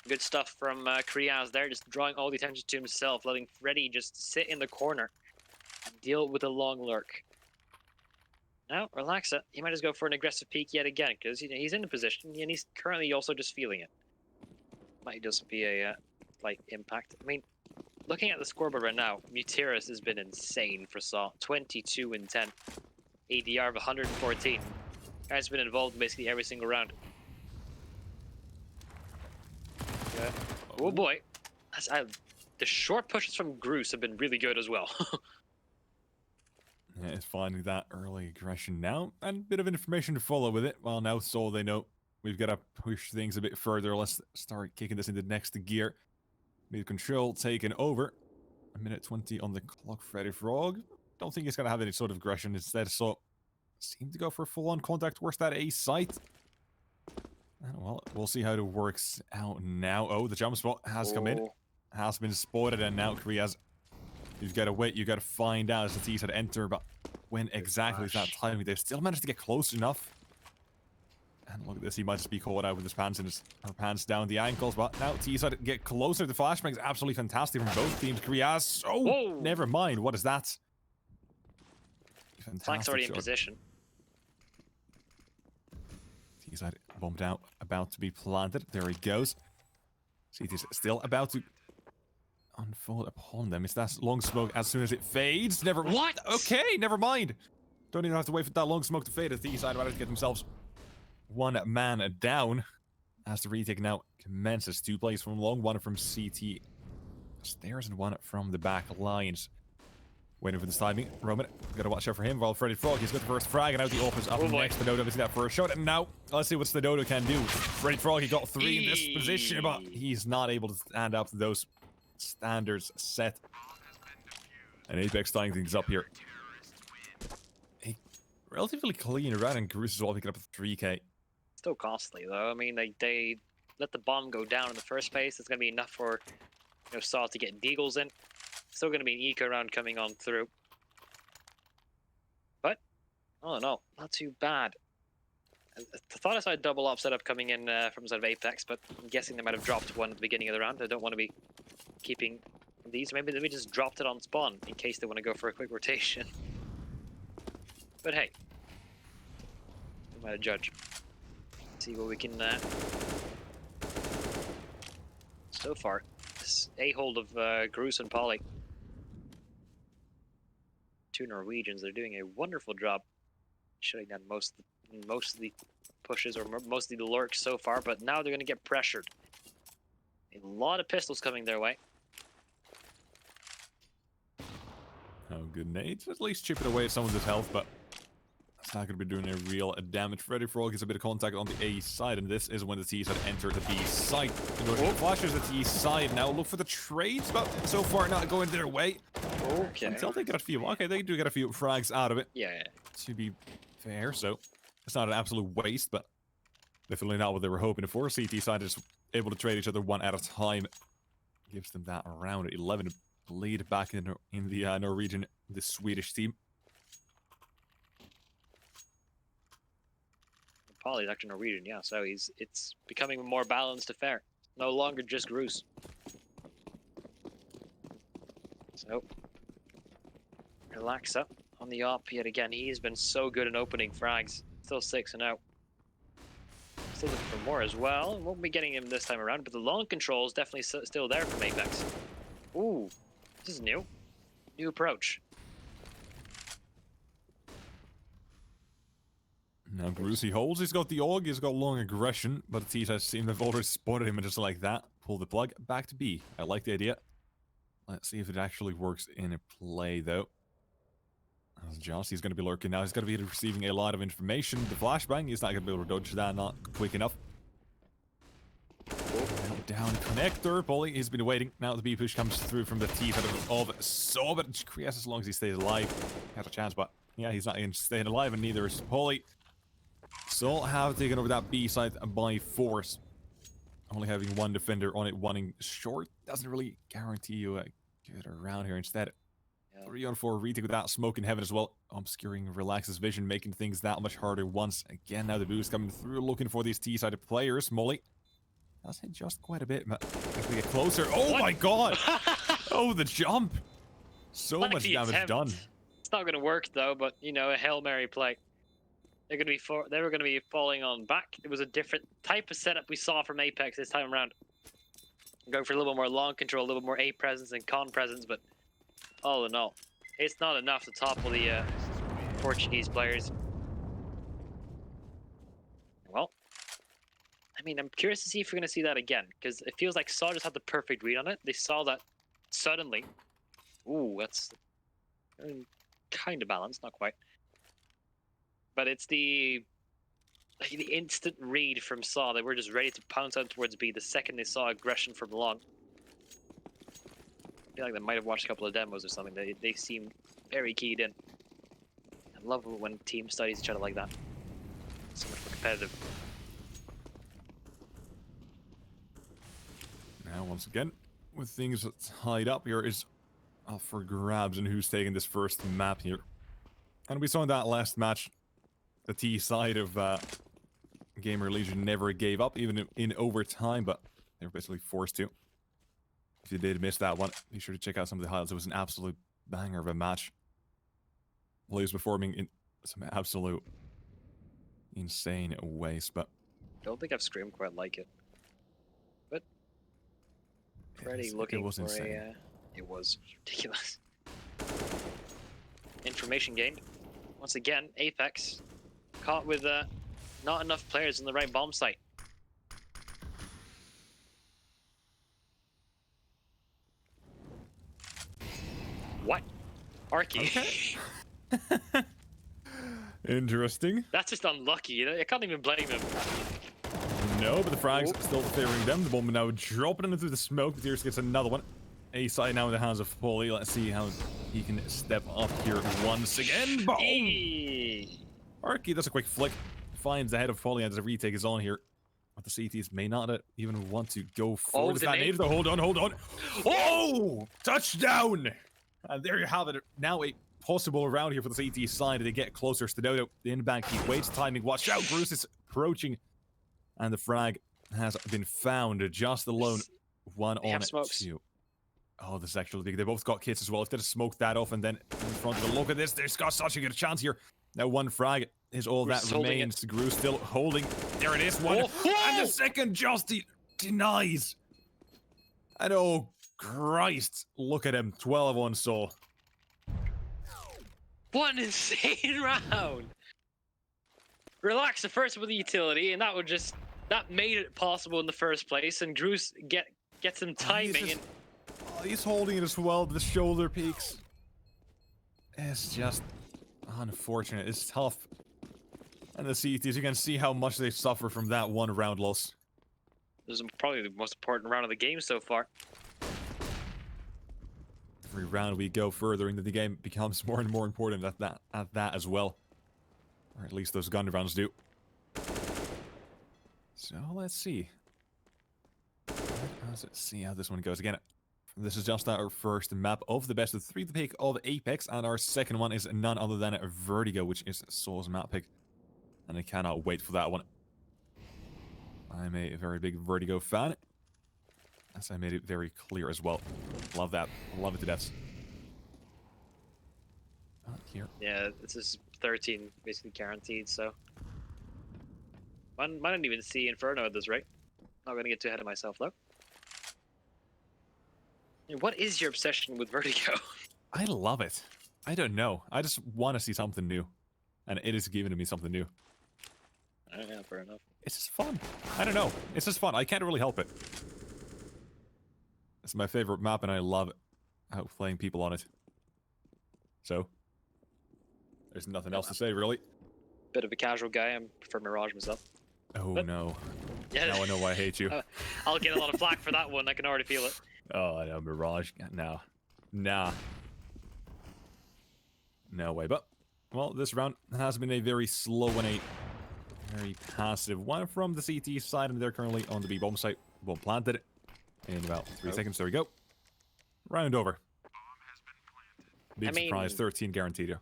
Speaker 1: Good stuff from Kriaz there, just drawing all the attention to himself, letting Freddy just sit in the corner and deal with a long lurk. Now, relax it. He might just go for an aggressive peek yet again, because he's in the position, and he's currently also just feeling it. Might just be a slight impact. I mean, looking at the scoreboard right now, Mutiris has been insane for Saw. 22 and 10. ADR of 114. Guy's been involved in basically every single round. Yeah. Oh boy. The short pushes from Groose have been really good as well.
Speaker 2: Yeah, it's finding that early aggression now, and a bit of information to follow with it. Well, now so they know we've got to push things a bit further. Let's start kicking this into next gear. Mid control taken over. 1:20 on the clock, Freddy Frog. Don't think he's going to have any sort of aggression instead, so seem to go for full-on contact towards that A site. Well, we'll see how it works out now. Oh, the jump spot has come in. Has been spotted, and now Kriaz. You've got to wait, you've got to find out as the T's had to enter, but when exactly is that timing? They still managed to get close enough. And look at this, he might just be caught out with his pants and her pants down the ankles, but now T's had to get closer. The flashbang is absolutely fantastic from both teams. Kriaz, oh, never mind, what is that?
Speaker 1: Flank's already in position.
Speaker 2: T's had bumped out, about to be planted. There he goes. CT's still about to unfold upon them. It's that long smoke as soon as it fades. Never.
Speaker 1: What?
Speaker 2: Okay, never mind. Don't even have to wait for that long smoke to fade as the side about to get themselves one man down. As the retake now commences. 2 plays from long, 1 from CT stairs and 1 from the back lines. Waiting for this timing. Roman, gotta watch out for him. While Freddy Frog, he's got the first frag, and now the opens up next to Doto. Missing that first shot, and now let's see what the Doto can do. Freddy Frog, he got 3 in this position, but he's not able to stand up to those standards set. And Apeks tying things up here. A relatively clean round, and Groose as well picking up a 3k.
Speaker 1: Still costly though. I mean, they let the bomb go down in the first place. It's gonna be enough for Saw to get deagles in. Still gonna be an eco round coming on through. But oh no, not too bad. I thought I saw a double op setup coming in from the side of Apeks, but I'm guessing they might have dropped one at the beginning of the round. I don't want to be keeping these. Maybe they just dropped it on spawn in case they want to go for a quick rotation. But hey, we might judge. See what we can. So far, this a-hold of Groose and Polly. 2 Norwegians. They're doing a wonderful job shutting down most of the pushes or most of the lurks so far, but now they're going to get pressured. A lot of pistols coming their way.
Speaker 2: Oh, good nades. At least chipping away some of his health, but it's not going to be doing a real damage. Freddy Frog gets a bit of contact on the A side, and this is when the T's had entered the B side. Flashes the T side. Now look for the trades, but so far not going their way.
Speaker 1: Okay.
Speaker 2: Until they get a few. Okay, they do get a few frags out of it.
Speaker 1: Yeah.
Speaker 2: To be fair, so it's not an absolute waste, but definitely not what they were hoping for. CT side is able to trade each other 1 at a time. Gives them that around 11 lead back in the Norwegian, the Swedish team.
Speaker 1: Polly's actually Norwegian, yeah, so it's becoming a more balanced affair. No longer just Groose. So, relax up on the op yet again. He's been so good in opening frags. Still 6 and out. Still looking for more as well. Won't be getting him this time around, but the long control is definitely still there from Apeks. Ooh, this is new. New approach.
Speaker 2: Now Groose, he holds, he's got the AUG, he's got long aggression, but the T's has seemed to have already spotted him and just like that, pull the plug, back to B. I like the idea. Let's see if it actually works in a play though. As Josh, he's going to be lurking now, he's going to be receiving a lot of information. The flashbang, he's not going to be able to dodge that, not quick enough. Down connector, Polly, he's been waiting. Now the B push comes through from the T side of Saw, but Kriaz, as long as he stays alive, has a chance, but yeah, he's not even staying alive, and neither is Polly. So have taken over that B side by force. Only having 1 defender on it, running short doesn't really guarantee you a good round here. Instead, 3 on 4 retake with that smoke in heaven as well, obscuring Relax's vision, making things that much harder once again. Now the boost coming through, looking for these T-sided players. Molly Does hit just quite a bit, but as we get closer... Oh
Speaker 1: What?
Speaker 2: my god! Oh, the jump! So
Speaker 1: Like
Speaker 2: much
Speaker 1: the
Speaker 2: damage
Speaker 1: attempt.
Speaker 2: done.
Speaker 1: It's not going to work though, but you know, a Hail Mary play. They were going to be falling on back. It was a different type of setup we saw from Apeks this time around. Going for a little bit more long control, a little bit more A presence and con presence, but all in all, it's not enough to topple the Portuguese players. Well, I mean, I'm curious to see if we're going to see that again, because it feels like Saw just had the perfect read on it. They saw that suddenly. Ooh, that's kind of balanced, not quite. But it's the instant read from Saw. They were just ready to pounce out towards B the second they saw aggression from long. I feel like they might have watched a couple of demos or something. They seem very keyed in. I love when team studies each other like that. So much more competitive.
Speaker 2: Now, once again, with things tied up here is up for grabs and who's taking this first map here. And we saw in that last match, the T side of Gamer Legion never gave up, even in overtime, but they were basically forced to. If you did miss that one, be sure to check out some of the highlights. It was an absolute banger of a match. Players performing in some absolute insane ways, but...
Speaker 1: I don't think I've screamed quite like it. But Freddy looking
Speaker 2: it was
Speaker 1: for
Speaker 2: insane.
Speaker 1: it was ridiculous. Information gained. Once again, Apeks caught with not enough players in the right bomb site. What? Arky.
Speaker 2: Okay. Interesting.
Speaker 1: That's just unlucky, you know? I can't even blame him.
Speaker 2: No, but the frag's still favoring them. The bomb now dropping into the smoke. Deers gets another one. A side now in the hands of Paulie. Let's see how he can step up here once again. Boom! Arky, that's a quick flick. Finds the head of Paulie as a retake is on here. But the CTs may not even want to go forward.
Speaker 1: the nade.
Speaker 2: Though. Hold on. Oh! Touchdown! And there you have it. Now a possible round here for the CT side. They get closer. Doto, the in-bank, he waits timing. Watch out, Bruce is approaching. And the frag has been found. Just alone. One on two. Oh, this is actually big. They both got kits as well. If they just smoked that off and then in front of the look at this, they've got such a good chance here. Now one frag is all that remains. Gru still holding. There it is. One. And the second just denies. And oh, Christ. Look at him. 12 on Saw.
Speaker 1: What an insane round. Relax the first with the utility, and that made it possible in the first place. And Gru's gets some timing.
Speaker 2: He's holding it as well. The shoulder peaks. It's just unfortunate. It's tough. And the CTs, you can see how much they suffer from that one round loss.
Speaker 1: This is probably the most important round of the game so far.
Speaker 2: Every round we go further into the game becomes more and more important at that as well. Or at least those gun rounds do. So let's see. Let's see how this one goes. Again, this is just our first map of the best of 3 to pick of Apeks, and our second one is none other than Vertigo, which is Saw's map pick. And I cannot wait for that one. I'm a very big Vertigo fan, as I made it very clear as well. Love that. Love it to death. Here.
Speaker 1: Yeah, this is 13 basically guaranteed, so... Might not even see Inferno at this rate. Not gonna get too ahead of myself, though. What is your obsession with Vertigo?
Speaker 2: I love it. I don't know. I just want to see something new. And it is giving me something new.
Speaker 1: Yeah, fair enough.
Speaker 2: It's just fun. I don't know. It's just fun. I can't really help it. It's my favorite map and I love outplaying people on it. So, there's nothing else to say, really.
Speaker 1: Bit of a casual guy. I prefer Mirage myself.
Speaker 2: Oh,
Speaker 1: but,
Speaker 2: no.
Speaker 1: Yeah.
Speaker 2: Now I know why I hate you.
Speaker 1: I'll get a lot of flack for that one. I can already feel it.
Speaker 2: Oh, no, Mirage. No. Nah. No way. But, well, this round has been a very slow and a very passive one from the CT side, and they're currently on the B bomb site. Bomb planted in about 3 seconds. There we go. Round over. Big surprise. 13 guaranteed here.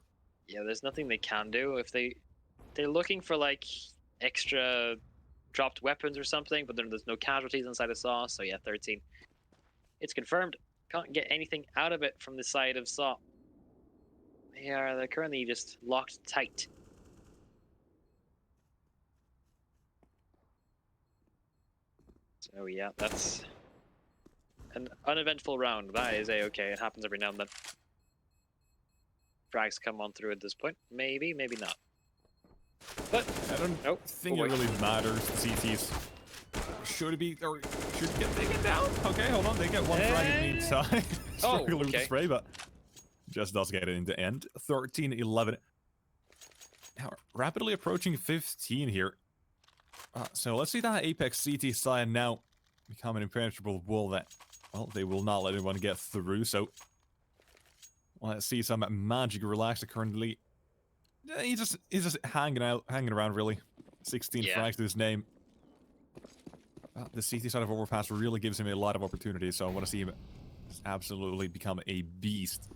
Speaker 1: Yeah, there's nothing they can do if they're looking for like extra dropped weapons or something, but then there's no casualties inside of Saw, so yeah, 13. It's confirmed. Can't get anything out of it from the side of Saw. They're currently just locked tight. So yeah, that's an uneventful round. That is a-okay. It happens every now and then. Frags come on through at this point. Maybe, maybe not. But
Speaker 2: I don't think it really matters. The CTs should be or should get taken down. Okay, hold on. They get one frag in the meantime. Struggling with the spray, but just does get it in the end. 13-11. Now rapidly approaching 15 here. So let's see that Apeks CT side now become an impenetrable wall that, well, they will not let anyone get through. So let's see some magic relaxed currently. He's just hanging around really. 16 frags to his name. The CT side of Overpass really gives him a lot of opportunities, so I want to see him just absolutely become a beast.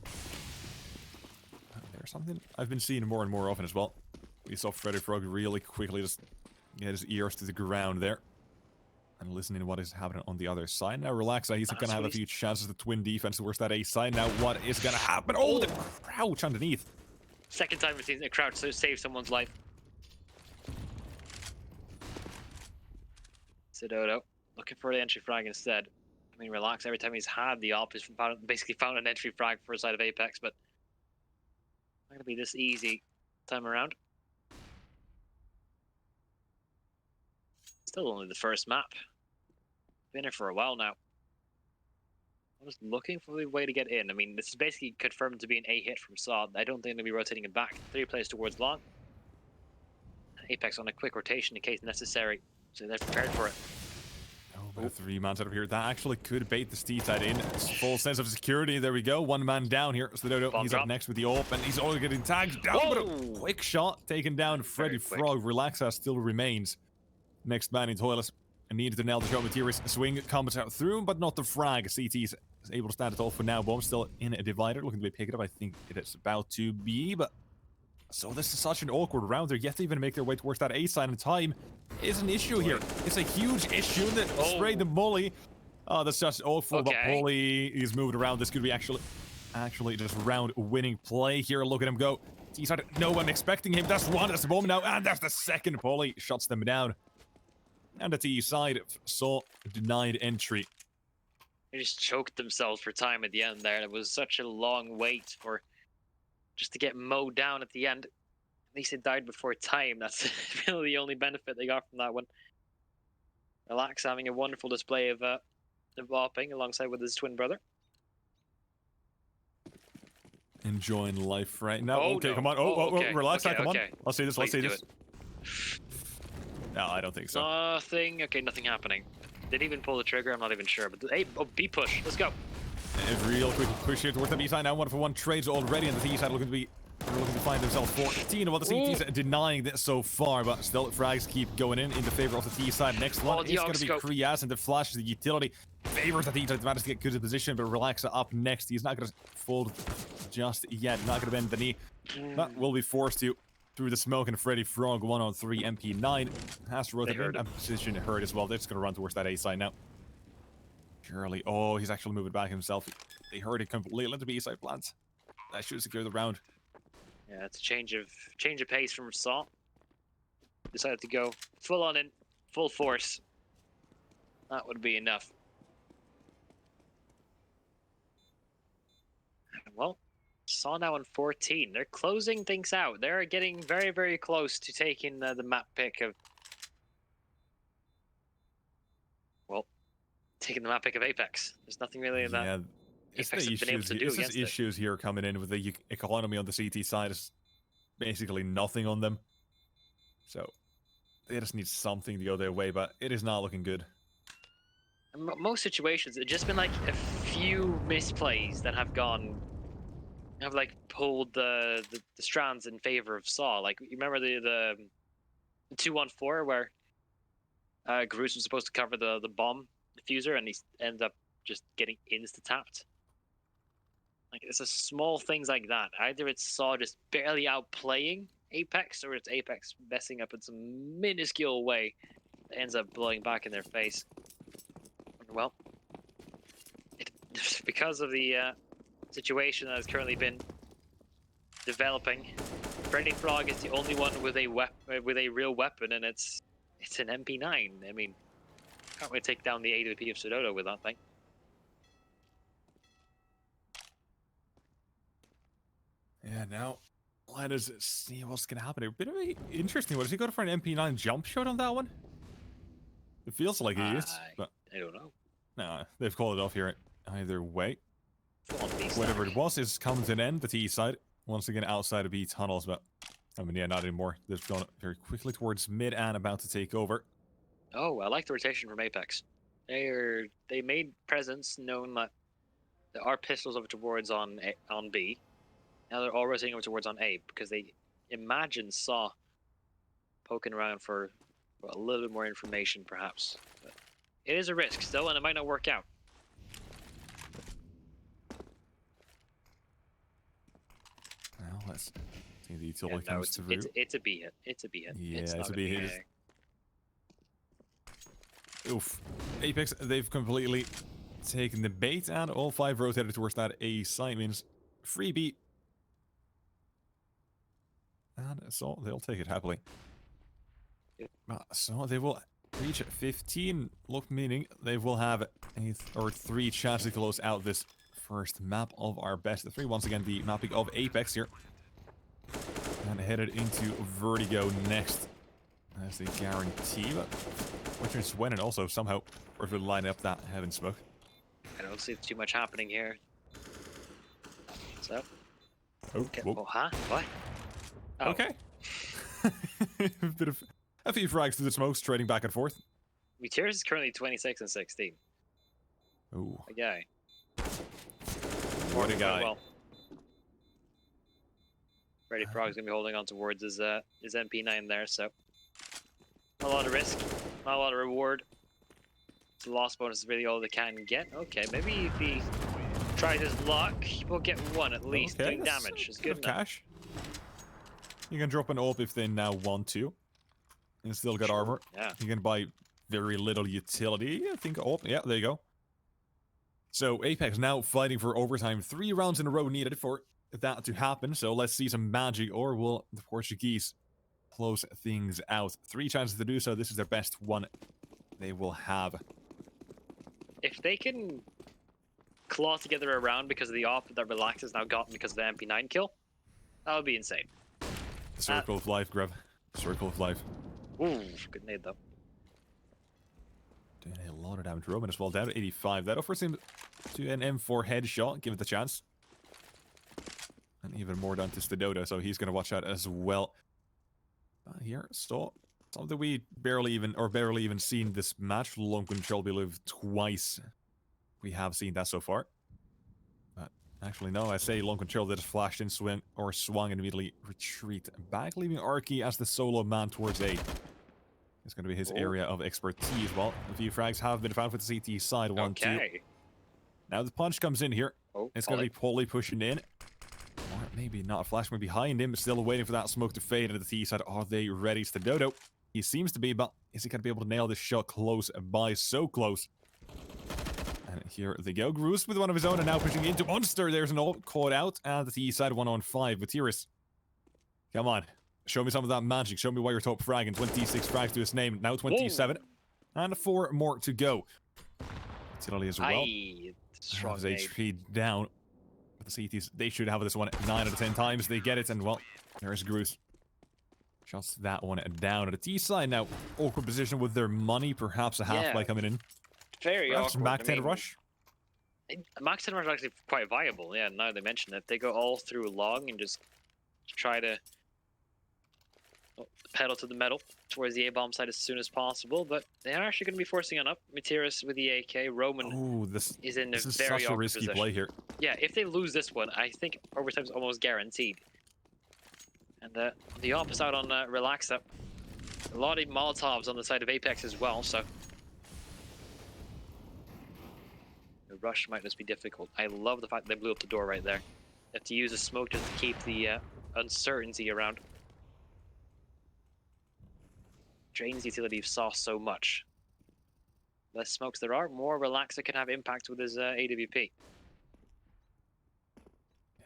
Speaker 2: There's something I've been seeing more and more often as well. We saw Freddy Frog really quickly just get his ears to the ground there. And listening to what is happening on the other side. Now Relaxa, he's gonna have a few chances. The twin defense towards that A side. Now what is gonna happen? Oh, the crouch underneath.
Speaker 1: Second time we've seen a crouch so save someone's life. Doto looking for the entry frag instead. I mean, Relax, every time he's had the op, he's basically found an entry frag for a side of Apeks, but not gonna be this easy time around. Still only the first map. Been here for a while now. I'm just looking for the way to get in. I mean, this is basically confirmed to be an A hit from Saw. I don't think they'll be rotating it back. 3 plays towards long. Apeks on a quick rotation in case necessary. So they're prepared for it.
Speaker 2: Oh, but 3 man out of here. That actually could bait the Steed side in. Full sense of security. There we go. 1 man down here. So Dodo, he's up next with the AWP, and he's only getting tagged down. But a quick shot taken down. Freddy Frog. Relaxa still remains. Next man in toilet. And needed to nail the show materials. Swing comes out through, but not the frag. CT is able to stand it off for now. Bomb still in a divider. Looking to be picked up. I think it is about to be, but so this is such an awkward round. They're yet to even make their way towards that A side, and time is an issue here. It's a huge issue that sprayed the molly. Oh, that's just awful. But Polly is moved around. This could be actually just round-winning play here. Look at him go. T side, no one expecting him. That's one. That's the bomb now, and that's the second. Polly shuts them down. And the T side saw denied entry.
Speaker 1: They just choked themselves for time at the end there. It was such a long wait for just to get mowed down at the end. At least it died before time. That's really the only benefit they got from that one. Relax having a wonderful display of bopping alongside with his twin brother.
Speaker 2: Enjoying life right now. Okay, come on. Relax, come on. Let's see this. Let's see this. No, I don't think so.
Speaker 1: Nothing. Okay, nothing happening. Did he even pull the trigger? I'm not even sure. But hey, B push. Let's go.
Speaker 2: A real quick push here towards the B side. Now 1-for-1 trades already, and the T side looking to find themselves 14. Well, the CT's denying this so far, but still frags keep going in the favor of the T side. Next one is going to be Krias, and the flash the utility favors the T side. Managed to get good position, but Relaxa up next. He's not going to fold just yet. Not going to bend the knee. But will be forced to. Through the smoke, and Freddy Frog 1-on-3 MP9 has to rotate in, and position hurt as well. They're just going to run towards that A side now. Surely, he's actually moving back himself. They heard it completely into B side plans. That should secure the round.
Speaker 1: Yeah, it's a change of pace from Saw. Decided to go full on in, full force. That would be enough. Well, Saw now on 14. They're closing things out. They're getting very, very close to taking the map pick of... Well, taking the map pick of Apeks. There's nothing really that Apeks has been able to do against it.
Speaker 2: Issues here coming in with the economy on the CT side is basically nothing on them. So, they just need something to go their way, but it is not looking good.
Speaker 1: In most situations, it's just been like a few misplays that have pulled the strands in favor of Saw. Like, you remember the 2-on-4 where Garus was supposed to cover the bomb diffuser and he ended up just getting insta-tapped. Like, it's a small things like that. Either it's Saw just barely outplaying Apeks, or it's Apeks messing up in some minuscule way ends up blowing back in their face. Well, because of the situation that has currently been developing, Freddy Frog is the only one with a real weapon, and it's an MP9. I mean, can't really take down the AWP of Sudodo with that thing.
Speaker 2: Yeah, now let us see what's gonna happen here. Bit of a interesting one. Is he going for an MP9 jump shot on that one? It feels like he is, but
Speaker 1: I don't know.
Speaker 2: no, they've called it off here either way.
Speaker 1: Whatever
Speaker 2: Whatever it was is coming to an end. The T side once again outside of B tunnels, but I mean, yeah, not anymore. They've gone very quickly towards mid and about to take over.
Speaker 1: Oh, I like the rotation from Apeks. They made presence known that there are pistols over towards on B. Now they're all rotating over towards on A because they saw poking around for a little bit more information, perhaps. But it is a risk still, and it might not work out.
Speaker 2: Well, let's see the utility comes through.
Speaker 1: It's a B hit. It's a B hit.
Speaker 2: Yeah,
Speaker 1: it's
Speaker 2: a B hit. Oof. Apeks, they've completely taken the bait, and all 5 rotated towards that A site, means free B. And so they'll take it happily. So they will reach 15, look, meaning they will have 3 chances to close out this first map of our best 3. Once again, the mapping of Apeks here. And headed into Vertigo next. That's the guarantee, but which is when and also somehow or if we line up that heaven smoke.
Speaker 1: I don't see too much happening here. So.
Speaker 2: Okay.
Speaker 1: Oh, huh? What? Oh.
Speaker 2: Okay. A few frags through the smokes, trading back and forth.
Speaker 1: Meteors is currently 26 and 16.
Speaker 2: Ooh.
Speaker 1: A guy.
Speaker 2: What a guy.
Speaker 1: Well. Freddy Frog's gonna be holding on towards his MP9 there, so a lot of risk, not a lot of reward. The loss bonus is really all they can get. Okay, maybe if he tries his luck, he'll get 1 at least.
Speaker 2: Okay,
Speaker 1: doing damage is good enough.
Speaker 2: Cash. You can drop an AWP if they now want to. And still get armor.
Speaker 1: Yeah.
Speaker 2: You can buy very little utility. I think AWP. Yeah, there you go. So Apeks now fighting for overtime. 3 rounds in a row needed for that to happen. So let's see some magic, or will the Portuguese close things out? 3 chances to do so. This is their best one they will have.
Speaker 1: If they can claw together a round because of the AWP that Relax has now gotten because of the MP9 kill, that would be insane.
Speaker 2: Circle of life, Grev. Circle of life.
Speaker 1: Ooh, good nade though.
Speaker 2: Doing a lot of damage. Roman as well, down to 85. That offers him to an M4 headshot. Give it the chance. And even more done to Sudodo, so he's going to watch out as well. Here, so something we barely even seen this match. Long control, believe twice. We have seen that so far. But actually, no, I say long control that just flashed in, swung and immediately retreat back, leaving Arky as the solo man towards A. It's going to be his area of expertise. Well, a few frags have been found for the CT side. 1-2. Now the punch comes in here. It's going to be Polly pushing in. Or maybe not. Flashman behind him, still waiting for that smoke to fade into the T side. Are they ready? Sudodo. He seems to be, but is he going to be able to nail this shot close by? So close. And here they go. Groose with one of his own and now pushing into Monster. There's an ult caught out. And the T side 1-on-5 with Tiris. Come on. Show me some of that magic. Show me why you're top fragging. 26 frags to his name. Now 27. Whoa. And 4 more to go. Utility as well.
Speaker 1: Strong
Speaker 2: his HP down. The CTs, they should have this one 9 out of 10 times. They get it, and well, there's Groose. Just that one down. At the T side now, awkward position with their money. Perhaps a half-play coming in.
Speaker 1: Very
Speaker 2: perhaps
Speaker 1: awkward.
Speaker 2: Mac 10 rush.
Speaker 1: Mac 10 rush is actually quite viable. Yeah, now they mention it. They go all through long and just try to pedal to the metal towards the A-bomb side as soon as possible, but they are actually going to be forcing on up. Materis with the AK, Roman is in a very awkward
Speaker 2: risky
Speaker 1: position.
Speaker 2: Play here.
Speaker 1: Yeah, if they lose this one, I think overtime's almost guaranteed. And the opposite out on Relaxa. A lot of Molotovs on the side of Apeks as well, so the rush might just be difficult. I love the fact that they blew up the door right there. They have to use a smoke just to keep the uncertainty around. drains the utility of Sauce so much. Less smokes there are, more Relaxer can have impact with his AWP.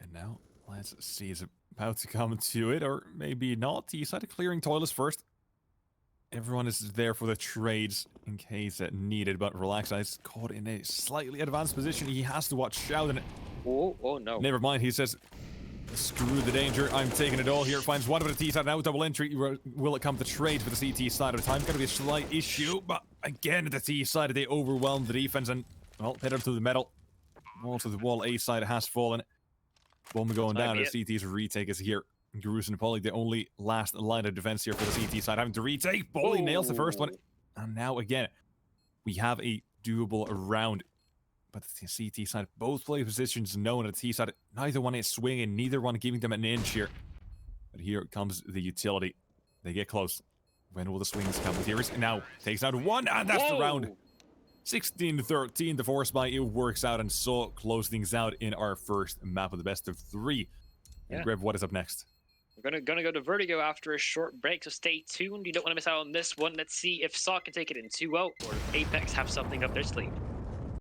Speaker 2: And now, let's see, is it about to come to it, or maybe not? He decided clearing toilets first. Everyone is there for the trades in case needed, but Relaxa is caught in a slightly advanced position. He has to watch out, and
Speaker 1: Oh no.
Speaker 2: never mind, he says, screw the danger, I'm taking it all here. Finds one of the T side, now double entry. Will it come to trade for the CT side at a time? Gonna be a slight issue, but again, the T side, they overwhelm the defense and, well, head up to the metal. Also, the wall A side has fallen. Bomb going down, the CT's retake is here. Garus and Polly, the only last line of defense here for the CT side, having to retake. Polly nails the first one. And now again, we have a doable round. But the CT side, both play positions known at the T side. Neither one is swinging, neither one giving them an inch here. But here comes the utility. They get close. When will the swings come? Here is now takes out one, and that's the round. 16-13, the force buy, it works out, and so close things out in our first map of the best of 3. And Greb, what is up next?
Speaker 1: We're gonna go to Vertigo after a short break, so stay tuned. You don't want to miss out on this one. Let's see if Saw can take it in 2-0, or if Apeks have something up their sleeve.